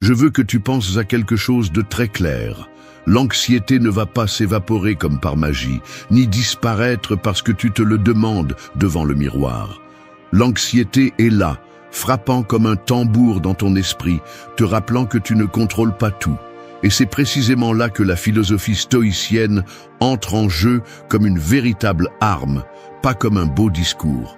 Je veux que tu penses à quelque chose de très clair. L'anxiété ne va pas s'évaporer comme par magie, ni disparaître parce que tu te le demandes devant le miroir. L'anxiété est là, frappant comme un tambour dans ton esprit, te rappelant que tu ne contrôles pas tout. Et c'est précisément là que la philosophie stoïcienne entre en jeu comme une véritable arme, pas comme un beau discours.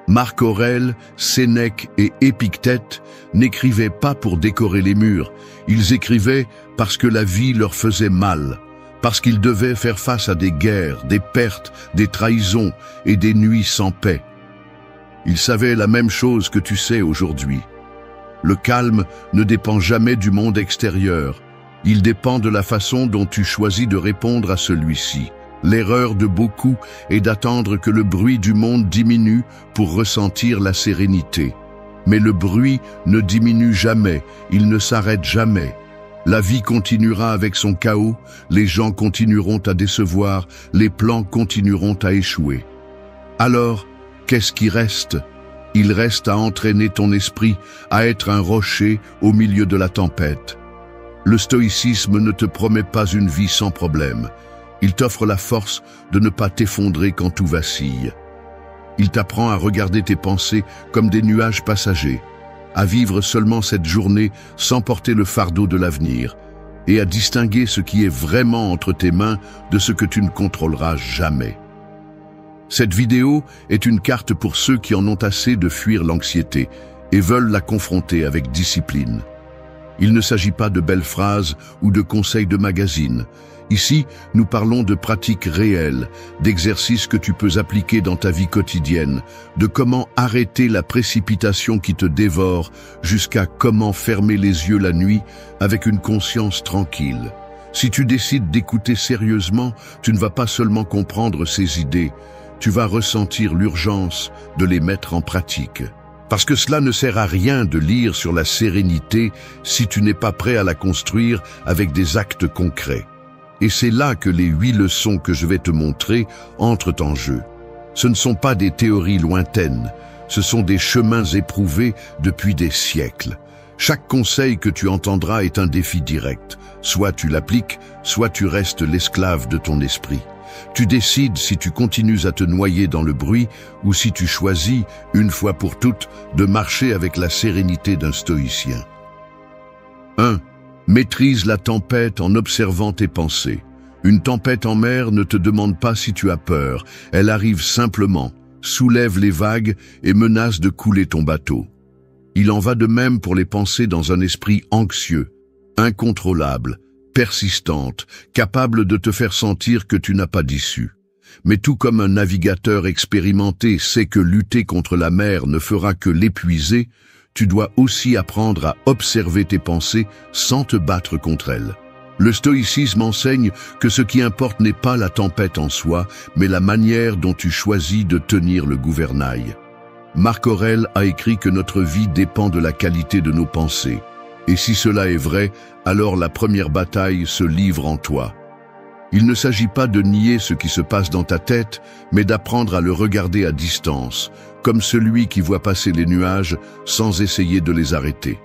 Marc Aurèle, Sénèque et Épictète n'écrivaient pas pour décorer les murs, ils écrivaient parce que la vie leur faisait mal, parce qu'ils devaient faire face à des guerres, des pertes, des trahisons et des nuits sans paix. Ils savaient la même chose que tu sais aujourd'hui. Le calme ne dépend jamais du monde extérieur, il dépend de la façon dont tu choisis de répondre à celui-ci. L'erreur de beaucoup est d'attendre que le bruit du monde diminue pour ressentir la sérénité. Mais le bruit ne diminue jamais, il ne s'arrête jamais. La vie continuera avec son chaos, les gens continueront à décevoir, les plans continueront à échouer. Alors, qu'est-ce qui reste? Il reste à entraîner ton esprit, à être un rocher au milieu de la tempête. Le stoïcisme ne te promet pas une vie sans problème. Il t'offre la force de ne pas t'effondrer quand tout vacille. Il t'apprend à regarder tes pensées comme des nuages passagers, à vivre seulement cette journée sans porter le fardeau de l'avenir, et à distinguer ce qui est vraiment entre tes mains de ce que tu ne contrôleras jamais. Cette vidéo est une carte pour ceux qui en ont assez de fuir l'anxiété et veulent la confronter avec discipline. Il ne s'agit pas de belles phrases ou de conseils de magazine. Ici, nous parlons de pratiques réelles, d'exercices que tu peux appliquer dans ta vie quotidienne, de comment arrêter la précipitation qui te dévore, jusqu'à comment fermer les yeux la nuit avec une conscience tranquille. Si tu décides d'écouter sérieusement, tu ne vas pas seulement comprendre ces idées, tu vas ressentir l'urgence de les mettre en pratique. Parce que cela ne sert à rien de lire sur la sérénité si tu n'es pas prêt à la construire avec des actes concrets. Et c'est là que les 8 leçons que je vais te montrer entrent en jeu. Ce ne sont pas des théories lointaines, ce sont des chemins éprouvés depuis des siècles. Chaque conseil que tu entendras est un défi direct. Soit tu l'appliques, soit tu restes l'esclave de ton esprit. Tu décides si tu continues à te noyer dans le bruit ou si tu choisis, une fois pour toutes, de marcher avec la sérénité d'un stoïcien. 1. Maîtrise la tempête en observant tes pensées. Une tempête en mer ne te demande pas si tu as peur, elle arrive simplement, soulève les vagues et menace de couler ton bateau. Il en va de même pour les pensées dans un esprit anxieux, incontrôlable, persistante, capable de te faire sentir que tu n'as pas d'issue. Mais tout comme un navigateur expérimenté sait que lutter contre la mer ne fera que l'épuiser, tu dois aussi apprendre à observer tes pensées sans te battre contre elles. Le stoïcisme enseigne que ce qui importe n'est pas la tempête en soi, mais la manière dont tu choisis de tenir le gouvernail. Marc Aurèle a écrit que notre vie dépend de la qualité de nos pensées. Et si cela est vrai, alors la première bataille se livre en toi. Il ne s'agit pas de nier ce qui se passe dans ta tête, mais d'apprendre à le regarder à distance, comme celui qui voit passer les nuages sans essayer de les arrêter.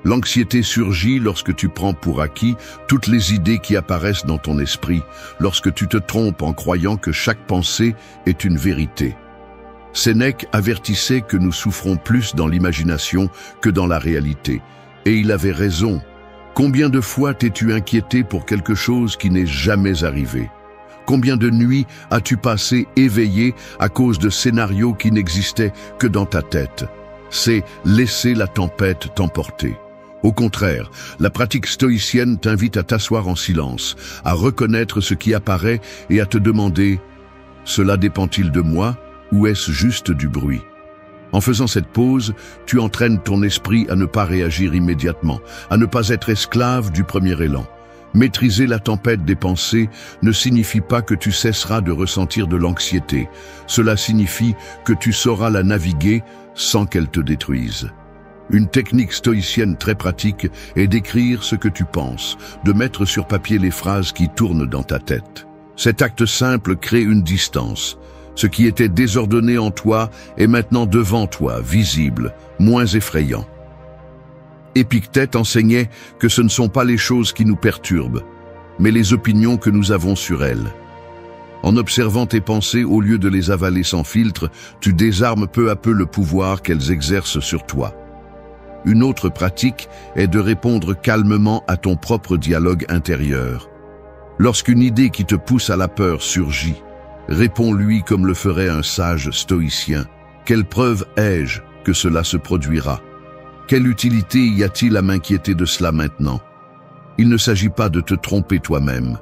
L'anxiété surgit lorsque tu prends pour acquis toutes les idées qui apparaissent dans ton esprit, lorsque tu te trompes en croyant que chaque pensée est une vérité. Sénèque avertissait que nous souffrons plus dans l'imagination que dans la réalité. Et il avait raison. Combien de fois t'es-tu inquiété pour quelque chose qui n'est jamais arrivé? Combien de nuits as-tu passé éveillé à cause de scénarios qui n'existaient que dans ta tête? C'est laisser la tempête t'emporter. Au contraire, la pratique stoïcienne t'invite à t'asseoir en silence, à reconnaître ce qui apparaît et à te demander « Cela dépend-il de moi ou est-ce juste du bruit ?» En faisant cette pause, tu entraînes ton esprit à ne pas réagir immédiatement, à ne pas être esclave du premier élan. Maîtriser la tempête des pensées ne signifie pas que tu cesseras de ressentir de l'anxiété. Cela signifie que tu sauras la naviguer sans qu'elle te détruise. Une technique stoïcienne très pratique est d'écrire ce que tu penses, de mettre sur papier les phrases qui tournent dans ta tête. Cet acte simple crée une distance. Ce qui était désordonné en toi est maintenant devant toi, visible, moins effrayant. Épictète enseignait que ce ne sont pas les choses qui nous perturbent, mais les opinions que nous avons sur elles. En observant tes pensées, au lieu de les avaler sans filtre, tu désarmes peu à peu le pouvoir qu'elles exercent sur toi. Une autre pratique est de répondre calmement à ton propre dialogue intérieur. Lorsqu'une idée qui te pousse à la peur surgit, réponds-lui comme le ferait un sage stoïcien. Quelle preuve ai-je que cela se produira? Quelle utilité y a-t-il à m'inquiéter de cela maintenant? Il ne s'agit pas de te tromper toi-même.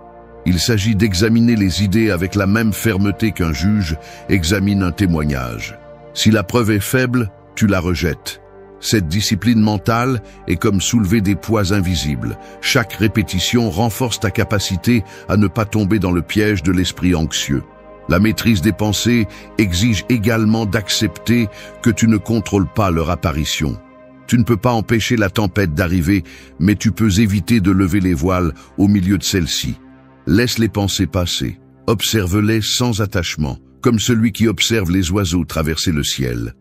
Il s'agit d'examiner les idées avec la même fermeté qu'un juge examine un témoignage. Si la preuve est faible, tu la rejettes. Cette discipline mentale est comme soulever des poids invisibles. Chaque répétition renforce ta capacité à ne pas tomber dans le piège de l'esprit anxieux. La maîtrise des pensées exige également d'accepter que tu ne contrôles pas leur apparition. Tu ne peux pas empêcher la tempête d'arriver, mais tu peux éviter de lever les voiles au milieu de celle-ci. Laisse les pensées passer. Observe-les sans attachement, comme celui qui observe les oiseaux traverser le ciel.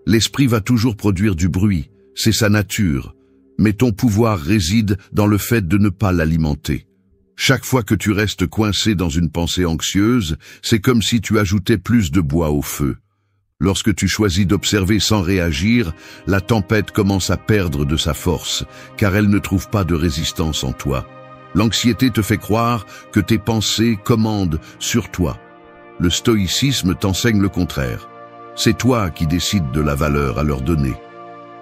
L'esprit va toujours produire du bruit, c'est sa nature, mais ton pouvoir réside dans le fait de ne pas l'alimenter. Chaque fois que tu restes coincé dans une pensée anxieuse, c'est comme si tu ajoutais plus de bois au feu. Lorsque tu choisis d'observer sans réagir, la tempête commence à perdre de sa force, car elle ne trouve pas de résistance en toi. L'anxiété te fait croire que tes pensées commandent sur toi. Le stoïcisme t'enseigne le contraire. C'est toi qui décides de la valeur à leur donner.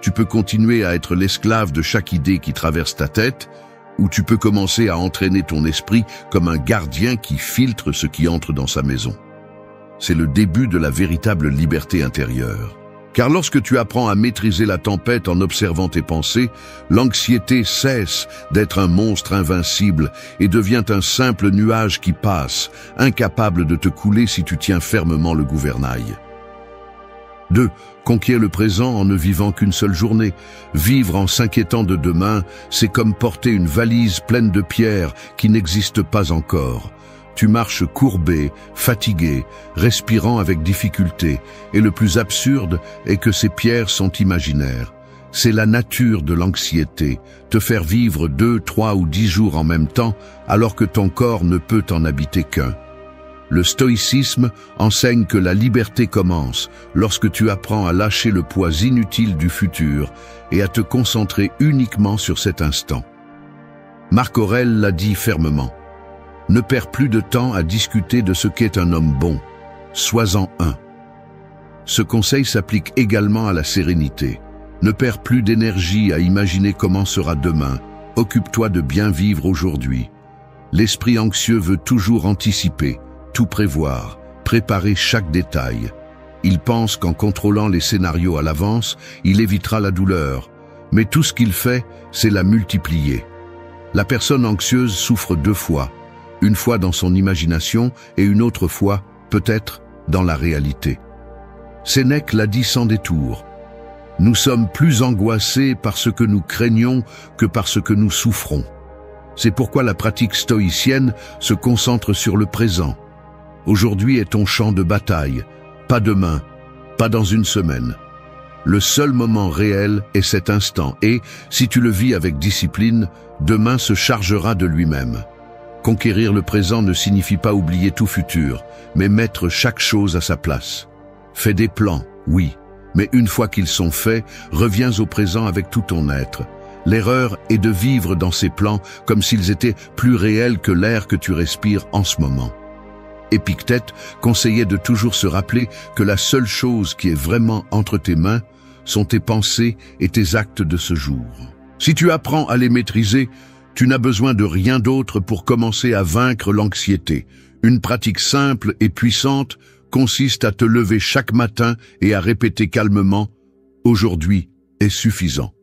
Tu peux continuer à être l'esclave de chaque idée qui traverse ta tête, ou tu peux commencer à entraîner ton esprit comme un gardien qui filtre ce qui entre dans sa maison. C'est le début de la véritable liberté intérieure. Car lorsque tu apprends à maîtriser la tempête en observant tes pensées, l'anxiété cesse d'être un monstre invincible et devient un simple nuage qui passe, incapable de te couler si tu tiens fermement le gouvernail. 2. Conquiert le présent en ne vivant qu'une seule journée. Vivre en s'inquiétant de demain, c'est comme porter une valise pleine de pierres qui n'existent pas encore. Tu marches courbé, fatigué, respirant avec difficulté, et le plus absurde est que ces pierres sont imaginaires. C'est la nature de l'anxiété, te faire vivre 2, 3 ou 10 jours en même temps, alors que ton corps ne peut en habiter qu'un. Le stoïcisme enseigne que la liberté commence lorsque tu apprends à lâcher le poids inutile du futur et à te concentrer uniquement sur cet instant. Marc Aurèle l'a dit fermement. Ne perds plus de temps à discuter de ce qu'est un homme bon. Sois-en un. Ce conseil s'applique également à la sérénité. Ne perds plus d'énergie à imaginer comment sera demain. Occupe-toi de bien vivre aujourd'hui. L'esprit anxieux veut toujours anticiper, tout prévoir, préparer chaque détail. Il pense qu'en contrôlant les scénarios à l'avance, il évitera la douleur. Mais tout ce qu'il fait, c'est la multiplier. La personne anxieuse souffre 2 fois. Une fois dans son imagination et une autre fois, peut-être, dans la réalité. Sénèque l'a dit sans détour. Nous sommes plus angoissés par ce que nous craignons que par ce que nous souffrons. C'est pourquoi la pratique stoïcienne se concentre sur le présent. Aujourd'hui est ton champ de bataille, pas demain, pas dans une semaine. Le seul moment réel est cet instant et, si tu le vis avec discipline, demain se chargera de lui-même. Conquérir le présent ne signifie pas oublier tout futur, mais mettre chaque chose à sa place. Fais des plans, oui, mais une fois qu'ils sont faits, reviens au présent avec tout ton être. L'erreur est de vivre dans ces plans comme s'ils étaient plus réels que l'air que tu respires en ce moment. Épictète conseillait de toujours se rappeler que la seule chose qui est vraiment entre tes mains sont tes pensées et tes actes de ce jour. Si tu apprends à les maîtriser, tu n'as besoin de rien d'autre pour commencer à vaincre l'anxiété. Une pratique simple et puissante consiste à te lever chaque matin et à répéter calmement « Aujourd'hui est suffisant ».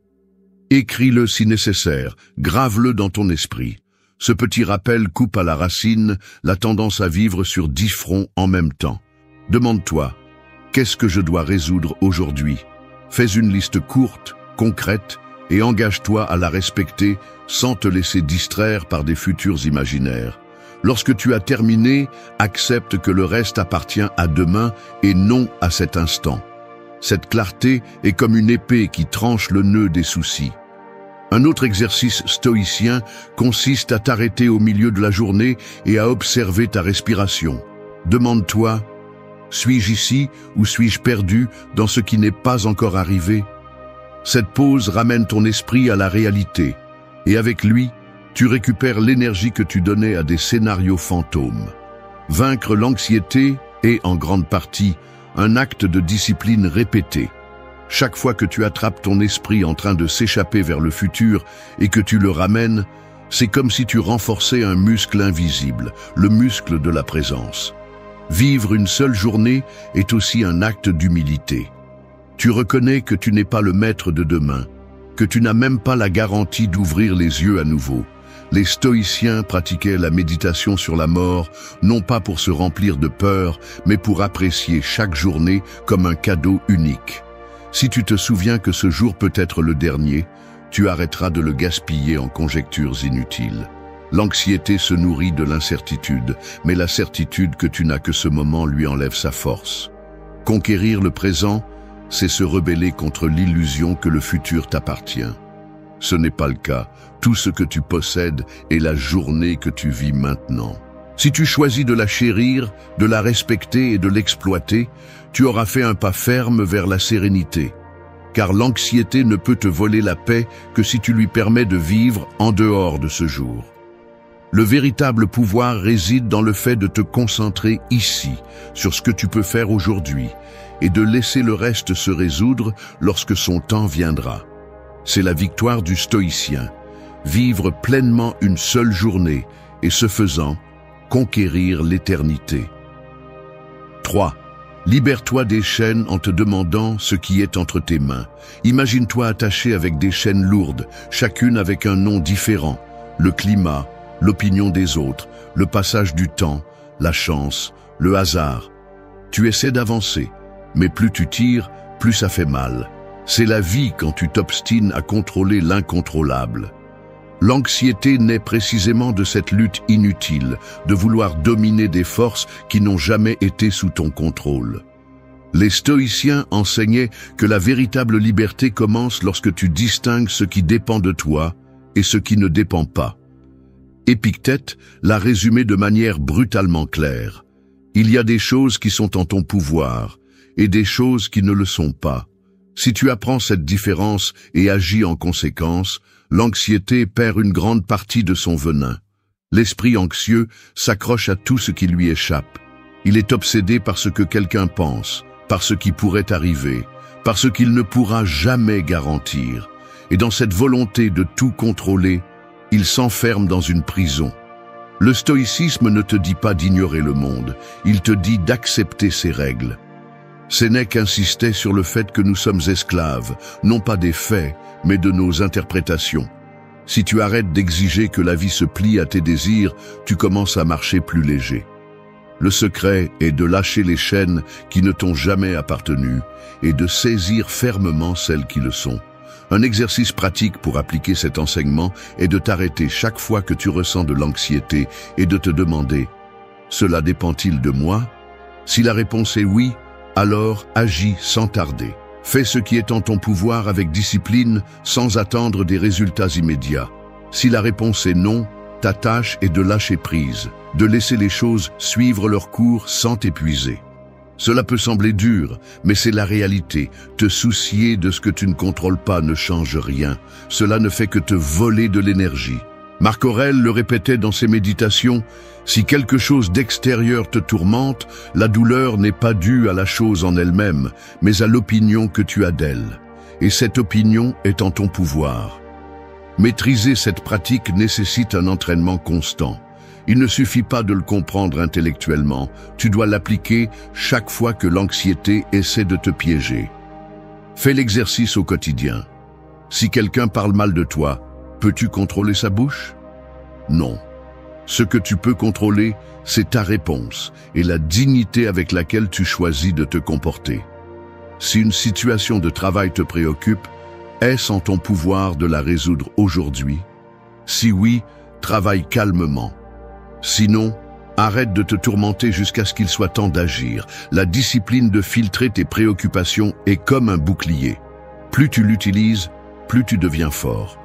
Écris-le si nécessaire, grave-le dans ton esprit. Ce petit rappel coupe à la racine la tendance à vivre sur 10 fronts en même temps. Demande-toi « Qu'est-ce que je dois résoudre aujourd'hui ?» Fais une liste courte, concrète, et engage-toi à la respecter sans te laisser distraire par des futurs imaginaires. Lorsque tu as terminé, accepte que le reste appartient à demain et non à cet instant. Cette clarté est comme une épée qui tranche le nœud des soucis. Un autre exercice stoïcien consiste à t'arrêter au milieu de la journée et à observer ta respiration. Demande-toi, suis-je ici ou suis-je perdu dans ce qui n'est pas encore arrivé? Cette pause ramène ton esprit à la réalité, et avec lui, tu récupères l'énergie que tu donnais à des scénarios fantômes. Vaincre l'anxiété est, en grande partie, un acte de discipline répété. Chaque fois que tu attrapes ton esprit en train de s'échapper vers le futur et que tu le ramènes, c'est comme si tu renforçais un muscle invisible, le muscle de la présence. Vivre une seule journée est aussi un acte d'humilité. Tu reconnais que tu n'es pas le maître de demain, que tu n'as même pas la garantie d'ouvrir les yeux à nouveau. Les stoïciens pratiquaient la méditation sur la mort, non pas pour se remplir de peur, mais pour apprécier chaque journée comme un cadeau unique. Si tu te souviens que ce jour peut être le dernier, tu arrêteras de le gaspiller en conjectures inutiles. L'anxiété se nourrit de l'incertitude, mais la certitude que tu n'as que ce moment lui enlève sa force. Conquérir le présent, c'est se rebeller contre l'illusion que le futur t'appartient. Ce n'est pas le cas. Tout ce que tu possèdes est la journée que tu vis maintenant. Si tu choisis de la chérir, de la respecter et de l'exploiter, tu auras fait un pas ferme vers la sérénité. Car l'anxiété ne peut te voler la paix que si tu lui permets de vivre en dehors de ce jour. Le véritable pouvoir réside dans le fait de te concentrer ici, sur ce que tu peux faire aujourd'hui, et de laisser le reste se résoudre lorsque son temps viendra. C'est la victoire du stoïcien. Vivre pleinement une seule journée, et ce faisant, conquérir l'éternité. 3. Libère-toi des chaînes en te demandant ce qui est entre tes mains. Imagine-toi attaché avec des chaînes lourdes, chacune avec un nom différent. Le climat, l'opinion des autres, le passage du temps, la chance, le hasard. Tu essaies d'avancer, mais plus tu tires, plus ça fait mal. C'est la vie quand tu t'obstines à contrôler l'incontrôlable. L'anxiété naît précisément de cette lutte inutile, de vouloir dominer des forces qui n'ont jamais été sous ton contrôle. Les stoïciens enseignaient que la véritable liberté commence lorsque tu distingues ce qui dépend de toi et ce qui ne dépend pas. Épictète l'a résumé de manière brutalement claire. Il y a des choses qui sont en ton pouvoir et des choses qui ne le sont pas. Si tu apprends cette différence et agis en conséquence, l'anxiété perd une grande partie de son venin. L'esprit anxieux s'accroche à tout ce qui lui échappe. Il est obsédé par ce que quelqu'un pense, par ce qui pourrait arriver, par ce qu'il ne pourra jamais garantir. Et dans cette volonté de tout contrôler, il s'enferme dans une prison. Le stoïcisme ne te dit pas d'ignorer le monde, il te dit d'accepter ses règles. Sénèque insistait sur le fait que nous sommes esclaves, non pas des faits, mais de nos interprétations. Si tu arrêtes d'exiger que la vie se plie à tes désirs, tu commences à marcher plus léger. Le secret est de lâcher les chaînes qui ne t'ont jamais appartenu et de saisir fermement celles qui le sont. Un exercice pratique pour appliquer cet enseignement est de t'arrêter chaque fois que tu ressens de l'anxiété et de te demander « Cela dépend-il de moi ?» Si la réponse est oui, alors agis sans tarder. Fais ce qui est en ton pouvoir avec discipline, sans attendre des résultats immédiats. Si la réponse est non, ta tâche est de lâcher prise, de laisser les choses suivre leur cours sans t'épuiser. Cela peut sembler dur, mais c'est la réalité. Te soucier de ce que tu ne contrôles pas ne change rien. Cela ne fait que te voler de l'énergie. Marc Aurèle le répétait dans ses méditations, « Si quelque chose d'extérieur te tourmente, la douleur n'est pas due à la chose en elle-même, mais à l'opinion que tu as d'elle. Et cette opinion est en ton pouvoir. » Maîtriser cette pratique nécessite un entraînement constant. Il ne suffit pas de le comprendre intellectuellement, tu dois l'appliquer chaque fois que l'anxiété essaie de te piéger. Fais l'exercice au quotidien. Si quelqu'un parle mal de toi, peux-tu contrôler sa bouche? Non. Ce que tu peux contrôler, c'est ta réponse et la dignité avec laquelle tu choisis de te comporter. Si une situation de travail te préoccupe, est-ce en ton pouvoir de la résoudre aujourd'hui? Si oui, travaille calmement. Sinon, arrête de te tourmenter jusqu'à ce qu'il soit temps d'agir. La discipline de filtrer tes préoccupations est comme un bouclier. Plus tu l'utilises, plus tu deviens fort.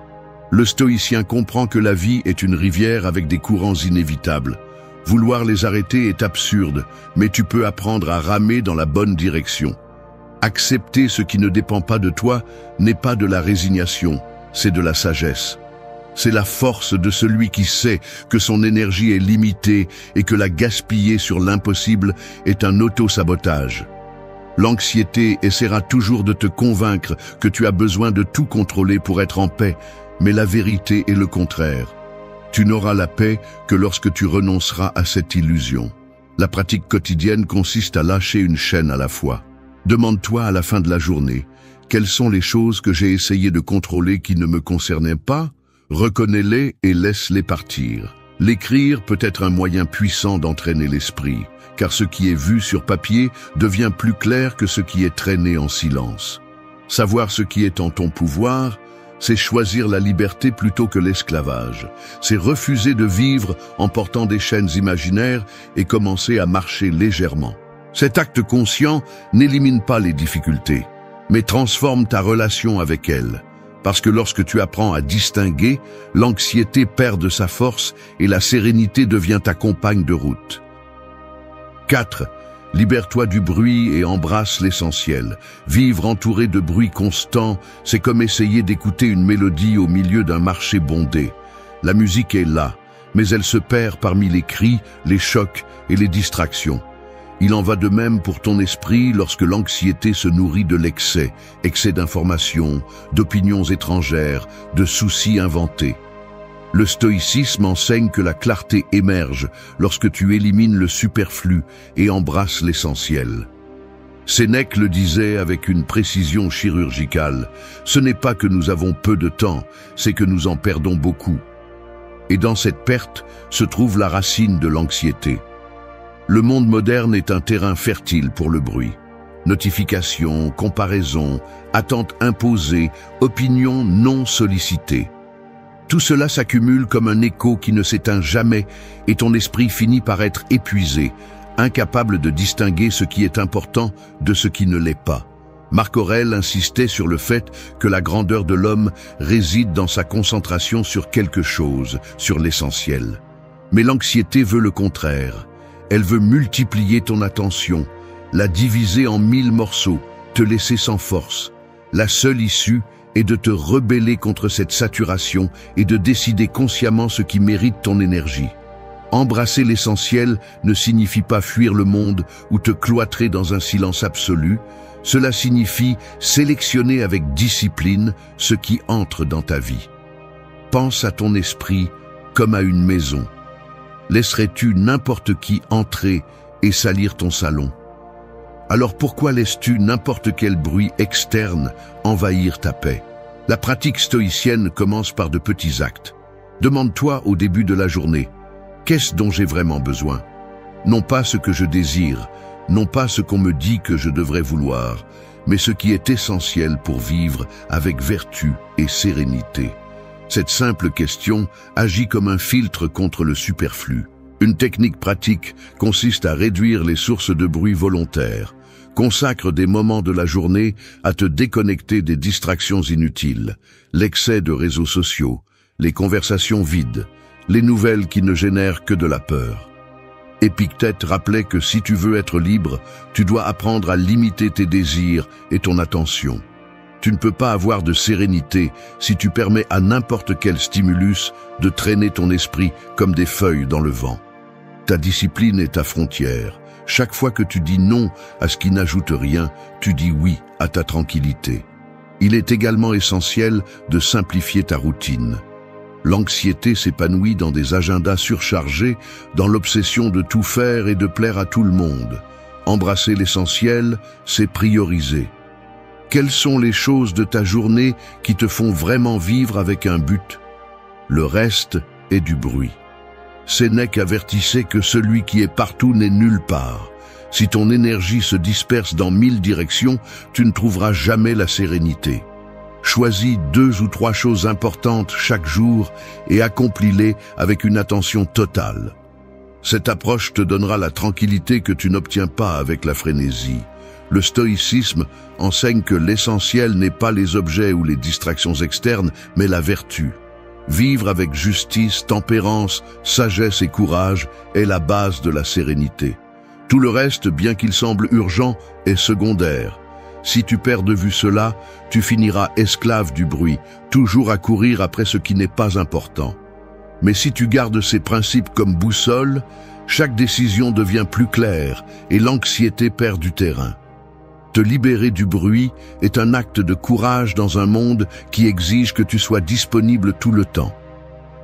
Le stoïcien comprend que la vie est une rivière avec des courants inévitables. Vouloir les arrêter est absurde, mais tu peux apprendre à ramer dans la bonne direction. Accepter ce qui ne dépend pas de toi n'est pas de la résignation, c'est de la sagesse. C'est la force de celui qui sait que son énergie est limitée et que la gaspiller sur l'impossible est un auto-sabotage. L'anxiété essaiera toujours de te convaincre que tu as besoin de tout contrôler pour être en paix, mais la vérité est le contraire. Tu n'auras la paix que lorsque tu renonceras à cette illusion. La pratique quotidienne consiste à lâcher une chaîne à la fois. Demande-toi à la fin de la journée, quelles sont les choses que j'ai essayé de contrôler qui ne me concernaient pas? Reconnais-les et laisse-les partir. L'écrire peut être un moyen puissant d'entraîner l'esprit, car ce qui est vu sur papier devient plus clair que ce qui est traîné en silence. Savoir ce qui est en ton pouvoir, c'est choisir la liberté plutôt que l'esclavage. C'est refuser de vivre en portant des chaînes imaginaires et commencer à marcher légèrement. Cet acte conscient n'élimine pas les difficultés, mais transforme ta relation avec elles. Parce que lorsque tu apprends à distinguer, l'anxiété perd de sa force et la sérénité devient ta compagne de route. 4. Libère-toi du bruit et embrasse l'essentiel. Vivre entouré de bruit constant, c'est comme essayer d'écouter une mélodie au milieu d'un marché bondé. La musique est là, mais elle se perd parmi les cris, les chocs et les distractions. Il en va de même pour ton esprit lorsque l'anxiété se nourrit de l'excès, excès d'informations, d'opinions étrangères, de soucis inventés. Le stoïcisme enseigne que la clarté émerge lorsque tu élimines le superflu et embrasses l'essentiel. Sénèque le disait avec une précision chirurgicale, ce n'est pas que nous avons peu de temps, c'est que nous en perdons beaucoup. Et dans cette perte se trouve la racine de l'anxiété. Le monde moderne est un terrain fertile pour le bruit. Notifications, comparaisons, attentes imposées, opinions non sollicitées. Tout cela s'accumule comme un écho qui ne s'éteint jamais et ton esprit finit par être épuisé, incapable de distinguer ce qui est important de ce qui ne l'est pas. Marc Aurèle insistait sur le fait que la grandeur de l'homme réside dans sa concentration sur quelque chose, sur l'essentiel. Mais l'anxiété veut le contraire. Elle veut multiplier ton attention, la diviser en 1000 morceaux, te laisser sans force. La seule issue est de te rebeller contre cette saturation et de décider consciemment ce qui mérite ton énergie. Embrasser l'essentiel ne signifie pas fuir le monde ou te cloîtrer dans un silence absolu. Cela signifie sélectionner avec discipline ce qui entre dans ta vie. Pense à ton esprit comme à une maison. Laisserais-tu n'importe qui entrer et salir ton salon? Alors pourquoi laisses-tu n'importe quel bruit externe envahir ta paix? La pratique stoïcienne commence par de petits actes. Demande-toi au début de la journée, qu'est-ce dont j'ai vraiment besoin? Non pas ce que je désire, non pas ce qu'on me dit que je devrais vouloir, mais ce qui est essentiel pour vivre avec vertu et sérénité. Cette simple question agit comme un filtre contre le superflu. Une technique pratique consiste à réduire les sources de bruit volontaires. Consacre des moments de la journée à te déconnecter des distractions inutiles, l'excès de réseaux sociaux, les conversations vides, les nouvelles qui ne génèrent que de la peur. Épictète rappelait que si tu veux être libre, tu dois apprendre à limiter tes désirs et ton attention. Tu ne peux pas avoir de sérénité si tu permets à n'importe quel stimulus de traîner ton esprit comme des feuilles dans le vent. Ta discipline est ta frontière. Chaque fois que tu dis non à ce qui n'ajoute rien, tu dis oui à ta tranquillité. Il est également essentiel de simplifier ta routine. L'anxiété s'épanouit dans des agendas surchargés, dans l'obsession de tout faire et de plaire à tout le monde. Embrasser l'essentiel, c'est prioriser. Quelles sont les choses de ta journée qui te font vraiment vivre avec un but? Le reste est du bruit. Sénèque avertissait que celui qui est partout n'est nulle part. Si ton énergie se disperse dans 1000 directions, tu ne trouveras jamais la sérénité. Choisis 2 ou 3 choses importantes chaque jour et accomplis-les avec une attention totale. Cette approche te donnera la tranquillité que tu n'obtiens pas avec la frénésie. Le stoïcisme enseigne que l'essentiel n'est pas les objets ou les distractions externes, mais la vertu. Vivre avec justice, tempérance, sagesse et courage est la base de la sérénité. Tout le reste, bien qu'il semble urgent, est secondaire. Si tu perds de vue cela, tu finiras esclave du bruit, toujours à courir après ce qui n'est pas important. Mais si tu gardes ces principes comme boussole, chaque décision devient plus claire et l'anxiété perd du terrain. Te libérer du bruit est un acte de courage dans un monde qui exige que tu sois disponible tout le temps.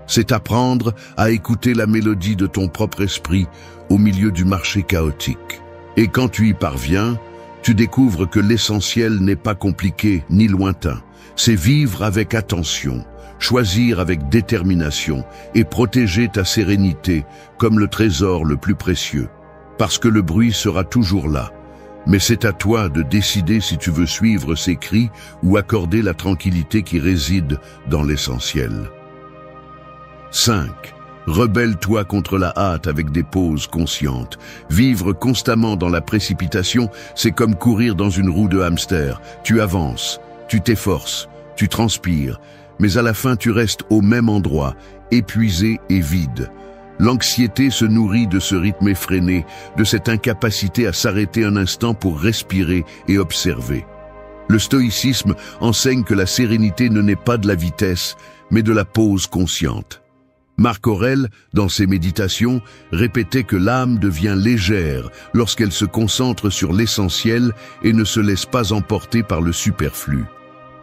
C'est apprendre à écouter la mélodie de ton propre esprit au milieu du marché chaotique. Et quand tu y parviens, tu découvres que l'essentiel n'est pas compliqué ni lointain. C'est vivre avec attention, choisir avec détermination et protéger ta sérénité comme le trésor le plus précieux. Parce que le bruit sera toujours là. Mais c'est à toi de décider si tu veux suivre ces cris ou accorder la tranquillité qui réside dans l'essentiel. 5. Rebelle-toi contre la hâte avec des pauses conscientes. Vivre constamment dans la précipitation, c'est comme courir dans une roue de hamster. Tu avances, tu t'efforces, tu transpires, mais à la fin tu restes au même endroit, épuisé et vide. L'anxiété se nourrit de ce rythme effréné, de cette incapacité à s'arrêter un instant pour respirer et observer. Le stoïcisme enseigne que la sérénité ne naît pas de la vitesse, mais de la pause consciente. Marc Aurèle, dans ses méditations, répétait que l'âme devient légère lorsqu'elle se concentre sur l'essentiel et ne se laisse pas emporter par le superflu.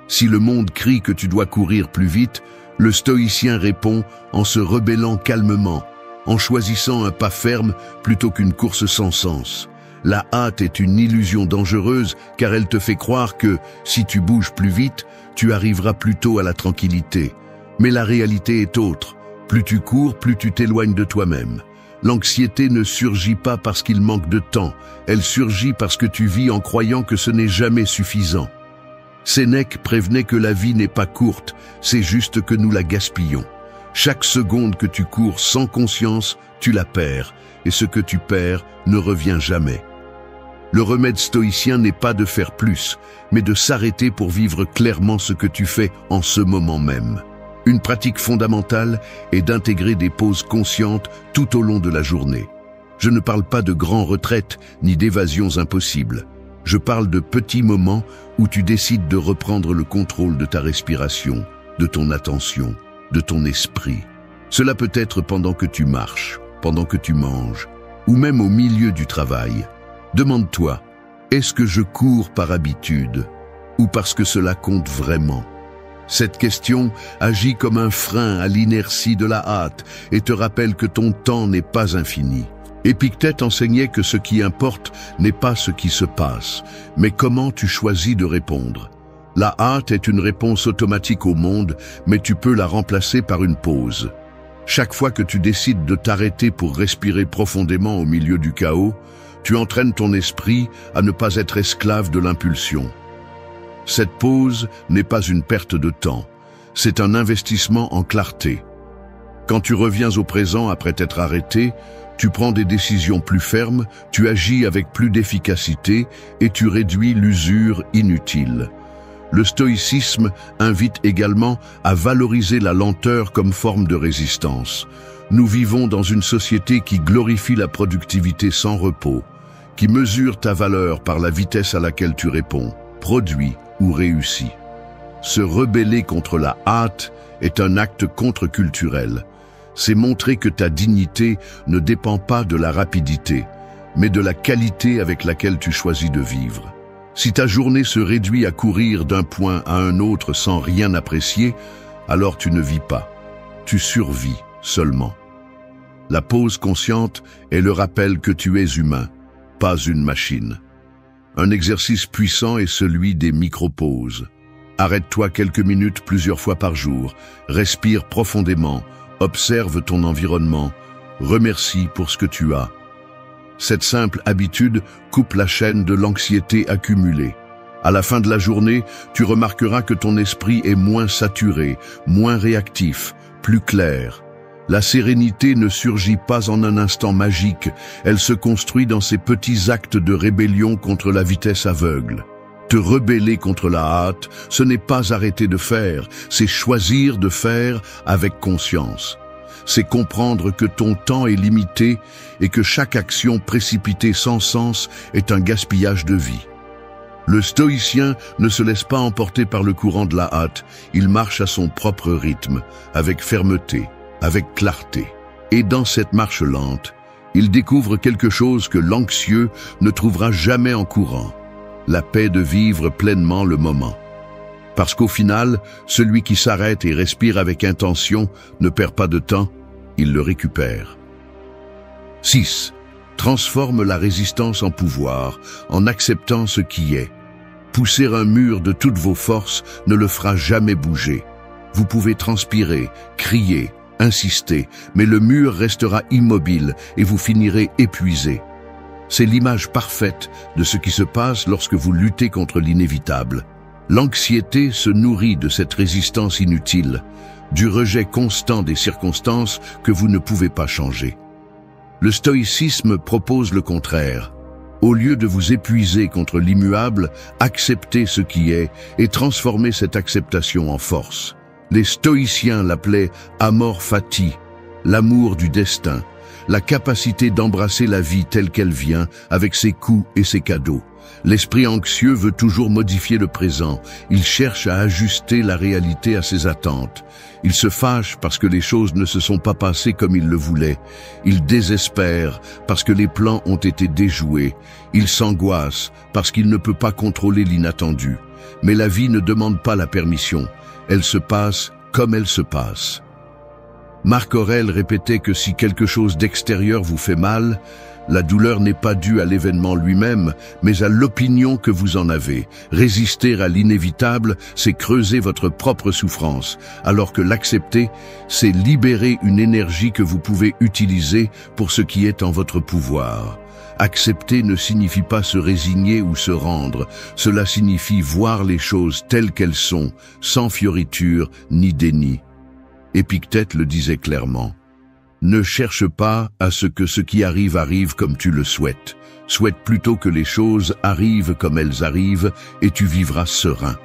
Si le monde crie que tu dois courir plus vite, le stoïcien répond en se rebellant calmement, en choisissant un pas ferme plutôt qu'une course sans sens. La hâte est une illusion dangereuse car elle te fait croire que, si tu bouges plus vite, tu arriveras plus tôt à la tranquillité. Mais la réalité est autre. Plus tu cours, plus tu t'éloignes de toi-même. L'anxiété ne surgit pas parce qu'il manque de temps, elle surgit parce que tu vis en croyant que ce n'est jamais suffisant. Sénèque prévenait que la vie n'est pas courte, c'est juste que nous la gaspillons. Chaque seconde que tu cours sans conscience, tu la perds, et ce que tu perds ne revient jamais. Le remède stoïcien n'est pas de faire plus, mais de s'arrêter pour vivre clairement ce que tu fais en ce moment même. Une pratique fondamentale est d'intégrer des pauses conscientes tout au long de la journée. Je ne parle pas de grands retraites ni d'évasions impossibles. Je parle de petits moments où tu décides de reprendre le contrôle de ta respiration, de ton attention, de ton esprit. Cela peut être pendant que tu marches, pendant que tu manges, ou même au milieu du travail. Demande-toi, est-ce que je cours par habitude ou parce que cela compte vraiment ? Cette question agit comme un frein à l'inertie de la hâte et te rappelle que ton temps n'est pas infini. Épictète enseignait que ce qui importe n'est pas ce qui se passe, mais comment tu choisis de répondre. La hâte est une réponse automatique au monde, mais tu peux la remplacer par une pause. Chaque fois que tu décides de t'arrêter pour respirer profondément au milieu du chaos, tu entraînes ton esprit à ne pas être esclave de l'impulsion. Cette pause n'est pas une perte de temps, c'est un investissement en clarté. Quand tu reviens au présent après t'être arrêté, tu prends des décisions plus fermes, tu agis avec plus d'efficacité et tu réduis l'usure inutile. Le stoïcisme invite également à valoriser la lenteur comme forme de résistance. Nous vivons dans une société qui glorifie la productivité sans repos, qui mesure ta valeur par la vitesse à laquelle tu réponds, produis ou réussis. Se rebeller contre la hâte est un acte contre-culturel. C'est montrer que ta dignité ne dépend pas de la rapidité, mais de la qualité avec laquelle tu choisis de vivre. Si ta journée se réduit à courir d'un point à un autre sans rien apprécier, alors tu ne vis pas. Tu survis seulement. La pause consciente est le rappel que tu es humain, pas une machine. Un exercice puissant est celui des micro-pauses. Arrête-toi quelques minutes plusieurs fois par jour, respire profondément, observe ton environnement, remercie pour ce que tu as. Cette simple habitude coupe la chaîne de l'anxiété accumulée. À la fin de la journée, tu remarqueras que ton esprit est moins saturé, moins réactif, plus clair. La sérénité ne surgit pas en un instant magique, elle se construit dans ces petits actes de rébellion contre la vitesse aveugle. Te rebeller contre la hâte, ce n'est pas arrêter de faire, c'est choisir de faire avec conscience. C'est comprendre que ton temps est limité et que chaque action précipitée sans sens est un gaspillage de vie. Le stoïcien ne se laisse pas emporter par le courant de la hâte, il marche à son propre rythme, avec fermeté, avec clarté. Et dans cette marche lente, il découvre quelque chose que l'anxieux ne trouvera jamais en courant. La paix de vivre pleinement le moment. Parce qu'au final, celui qui s'arrête et respire avec intention ne perd pas de temps, il le récupère. 6. Transforme la résistance en pouvoir, en acceptant ce qui est. Pousser un mur de toutes vos forces ne le fera jamais bouger. Vous pouvez transpirer, crier, insister, mais le mur restera immobile et vous finirez épuisé. C'est l'image parfaite de ce qui se passe lorsque vous luttez contre l'inévitable. L'anxiété se nourrit de cette résistance inutile, du rejet constant des circonstances que vous ne pouvez pas changer. Le stoïcisme propose le contraire. Au lieu de vous épuiser contre l'immuable, acceptez ce qui est et transformez cette acceptation en force. Les stoïciens l'appelaient amor fati, l'amour du destin, la capacité d'embrasser la vie telle qu'elle vient, avec ses coups et ses cadeaux. L'esprit anxieux veut toujours modifier le présent, il cherche à ajuster la réalité à ses attentes. Il se fâche parce que les choses ne se sont pas passées comme il le voulait. Il désespère parce que les plans ont été déjoués. Il s'angoisse parce qu'il ne peut pas contrôler l'inattendu. Mais la vie ne demande pas la permission, elle se passe comme elle se passe. Marc Aurèle répétait que si quelque chose d'extérieur vous fait mal, la douleur n'est pas due à l'événement lui-même, mais à l'opinion que vous en avez. Résister à l'inévitable, c'est creuser votre propre souffrance, alors que l'accepter, c'est libérer une énergie que vous pouvez utiliser pour ce qui est en votre pouvoir. Accepter ne signifie pas se résigner ou se rendre, cela signifie voir les choses telles qu'elles sont, sans fioriture ni déni. Épictète le disait clairement. Ne cherche pas à ce que ce qui arrive arrive comme tu le souhaites. Souhaite plutôt que les choses arrivent comme elles arrivent et tu vivras serein.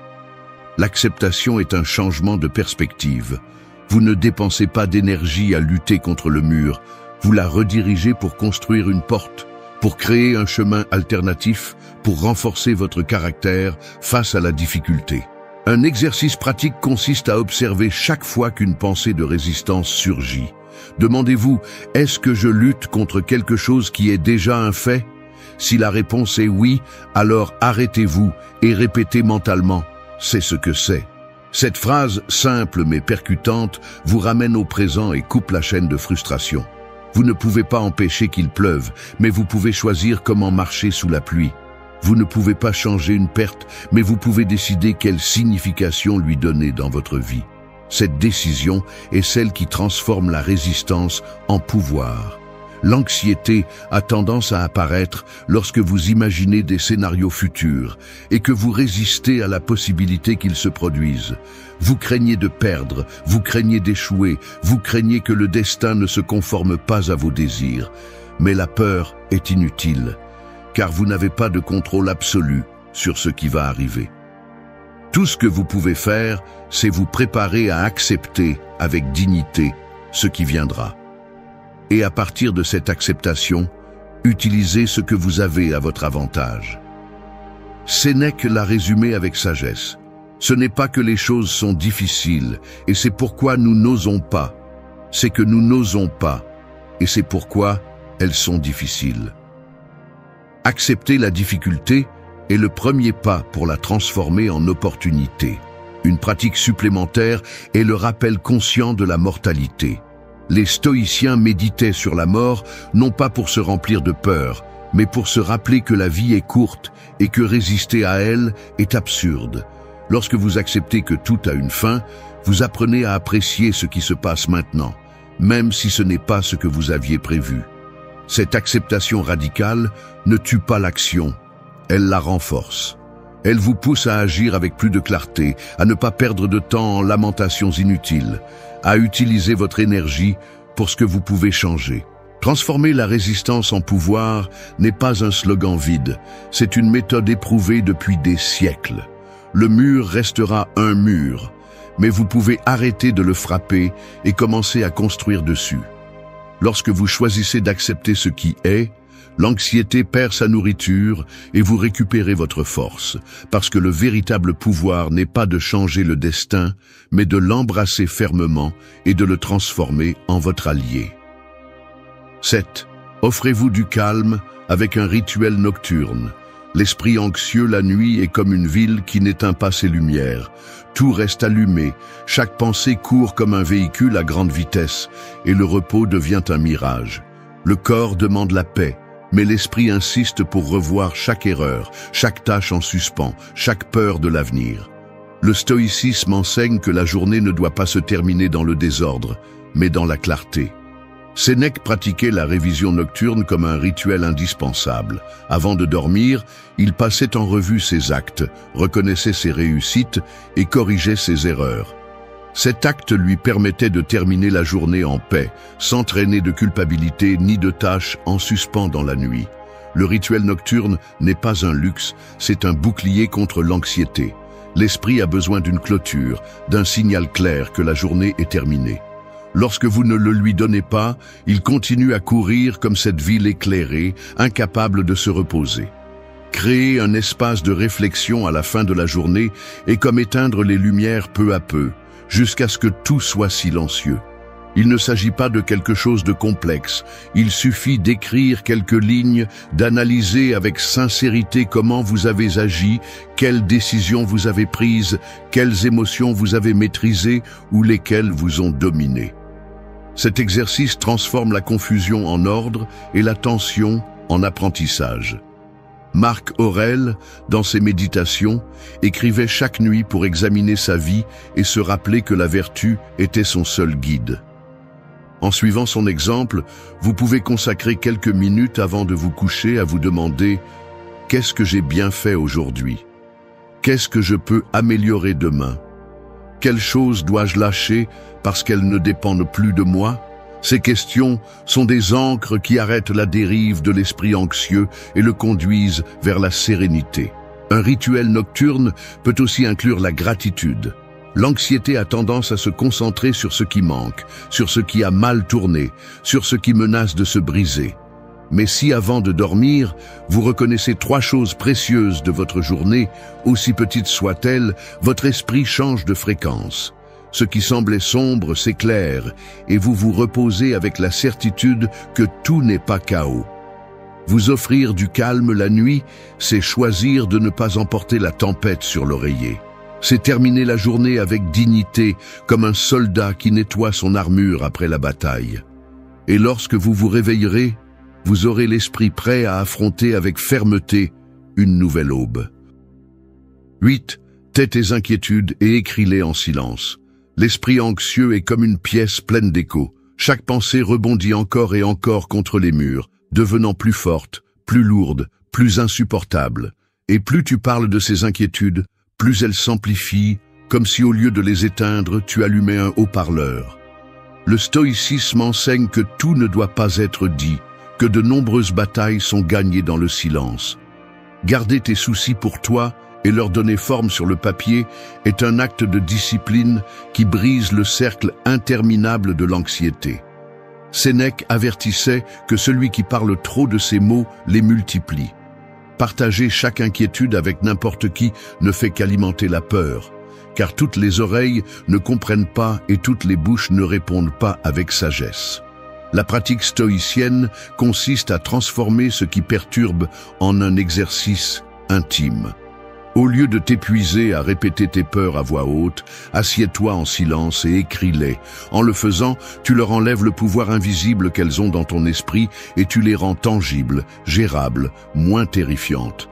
L'acceptation est un changement de perspective. Vous ne dépensez pas d'énergie à lutter contre le mur. Vous la redirigez pour construire une porte, pour créer un chemin alternatif, pour renforcer votre caractère face à la difficulté. Un exercice pratique consiste à observer chaque fois qu'une pensée de résistance surgit. Demandez-vous, est-ce que je lutte contre quelque chose qui est déjà un fait? Si la réponse est oui, alors arrêtez-vous et répétez mentalement, c'est ce que c'est. Cette phrase simple mais percutante vous ramène au présent et coupe la chaîne de frustration. Vous ne pouvez pas empêcher qu'il pleuve, mais vous pouvez choisir comment marcher sous la pluie. Vous ne pouvez pas changer une perte, mais vous pouvez décider quelle signification lui donner dans votre vie. Cette décision est celle qui transforme la résistance en pouvoir. L'anxiété a tendance à apparaître lorsque vous imaginez des scénarios futurs et que vous résistez à la possibilité qu'ils se produisent. Vous craignez de perdre, vous craignez d'échouer, vous craignez que le destin ne se conforme pas à vos désirs. Mais la peur est inutile, car vous n'avez pas de contrôle absolu sur ce qui va arriver. Tout ce que vous pouvez faire, c'est vous préparer à accepter avec dignité ce qui viendra. Et à partir de cette acceptation, utilisez ce que vous avez à votre avantage. Sénèque l'a résumé avec sagesse. Ce n'est pas que les choses sont difficiles, et c'est pourquoi nous n'osons pas. C'est que nous n'osons pas, et c'est pourquoi elles sont difficiles. Accepter la difficulté est le premier pas pour la transformer en opportunité. Une pratique supplémentaire est le rappel conscient de la mortalité. Les stoïciens méditaient sur la mort, non pas pour se remplir de peur, mais pour se rappeler que la vie est courte et que résister à elle est absurde. Lorsque vous acceptez que tout a une fin, vous apprenez à apprécier ce qui se passe maintenant, même si ce n'est pas ce que vous aviez prévu. Cette acceptation radicale ne tue pas l'action, elle la renforce. Elle vous pousse à agir avec plus de clarté, à ne pas perdre de temps en lamentations inutiles, à utiliser votre énergie pour ce que vous pouvez changer. Transformer la résistance en pouvoir n'est pas un slogan vide, c'est une méthode éprouvée depuis des siècles. Le mur restera un mur, mais vous pouvez arrêter de le frapper et commencer à construire dessus. Lorsque vous choisissez d'accepter ce qui est, l'anxiété perd sa nourriture et vous récupérez votre force, parce que le véritable pouvoir n'est pas de changer le destin, mais de l'embrasser fermement et de le transformer en votre allié. 7. Offrez-vous du calme avec un rituel nocturne. L'esprit anxieux la nuit est comme une ville qui n'éteint pas ses lumières. Tout reste allumé, chaque pensée court comme un véhicule à grande vitesse, et le repos devient un mirage. Le corps demande la paix, mais l'esprit insiste pour revoir chaque erreur, chaque tâche en suspens, chaque peur de l'avenir. Le stoïcisme enseigne que la journée ne doit pas se terminer dans le désordre, mais dans la clarté. Sénèque pratiquait la révision nocturne comme un rituel indispensable. Avant de dormir, il passait en revue ses actes, reconnaissait ses réussites et corrigeait ses erreurs. Cet acte lui permettait de terminer la journée en paix, sans traîner de culpabilité ni de tâches en suspens dans la nuit. Le rituel nocturne n'est pas un luxe, c'est un bouclier contre l'anxiété. L'esprit a besoin d'une clôture, d'un signal clair que la journée est terminée. Lorsque vous ne le lui donnez pas, il continue à courir comme cette ville éclairée, incapable de se reposer. Créer un espace de réflexion à la fin de la journée est comme éteindre les lumières peu à peu, jusqu'à ce que tout soit silencieux. Il ne s'agit pas de quelque chose de complexe, il suffit d'écrire quelques lignes, d'analyser avec sincérité comment vous avez agi, quelles décisions vous avez prises, quelles émotions vous avez maîtrisées ou lesquelles vous ont dominé. Cet exercice transforme la confusion en ordre et la tension en apprentissage. Marc Aurèle, dans ses méditations, écrivait chaque nuit pour examiner sa vie et se rappeler que la vertu était son seul guide. En suivant son exemple, vous pouvez consacrer quelques minutes avant de vous coucher à vous demander « Qu'est-ce que j'ai bien fait aujourd'hui ? Qu'est-ce que je peux améliorer demain ? Quelles choses dois-je lâcher parce qu'elles ne dépendent plus de moi ?» Ces questions sont des ancres qui arrêtent la dérive de l'esprit anxieux et le conduisent vers la sérénité. Un rituel nocturne peut aussi inclure la gratitude. L'anxiété a tendance à se concentrer sur ce qui manque, sur ce qui a mal tourné, sur ce qui menace de se briser. Mais si avant de dormir, vous reconnaissez 3 choses précieuses de votre journée, aussi petites soient-elles, votre esprit change de fréquence. Ce qui semblait sombre s'éclaire et vous vous reposez avec la certitude que tout n'est pas chaos. Vous offrir du calme la nuit, c'est choisir de ne pas emporter la tempête sur l'oreiller. C'est terminer la journée avec dignité, comme un soldat qui nettoie son armure après la bataille. Et lorsque vous vous réveillerez, vous aurez l'esprit prêt à affronter avec fermeté une nouvelle aube. 8. Tais tes inquiétudes et écris-les en silence. L'esprit anxieux est comme une pièce pleine d'échos. Chaque pensée rebondit encore et encore contre les murs, devenant plus forte, plus lourde, plus insupportable. Et plus tu parles de ces inquiétudes, plus elles s'amplifient, comme si au lieu de les éteindre, tu allumais un haut-parleur. Le stoïcisme enseigne que tout ne doit pas être dit, que de nombreuses batailles sont gagnées dans le silence. Garder tes soucis pour toi et leur donner forme sur le papier est un acte de discipline qui brise le cercle interminable de l'anxiété. Sénèque avertissait que celui qui parle trop de ses mots les multiplie. Partager chaque inquiétude avec n'importe qui ne fait qu'alimenter la peur, car toutes les oreilles ne comprennent pas et toutes les bouches ne répondent pas avec sagesse. La pratique stoïcienne consiste à transformer ce qui perturbe en un exercice intime. Au lieu de t'épuiser à répéter tes peurs à voix haute, assieds-toi en silence et écris-les. En le faisant, tu leur enlèves le pouvoir invisible qu'elles ont dans ton esprit et tu les rends tangibles, gérables, moins terrifiantes.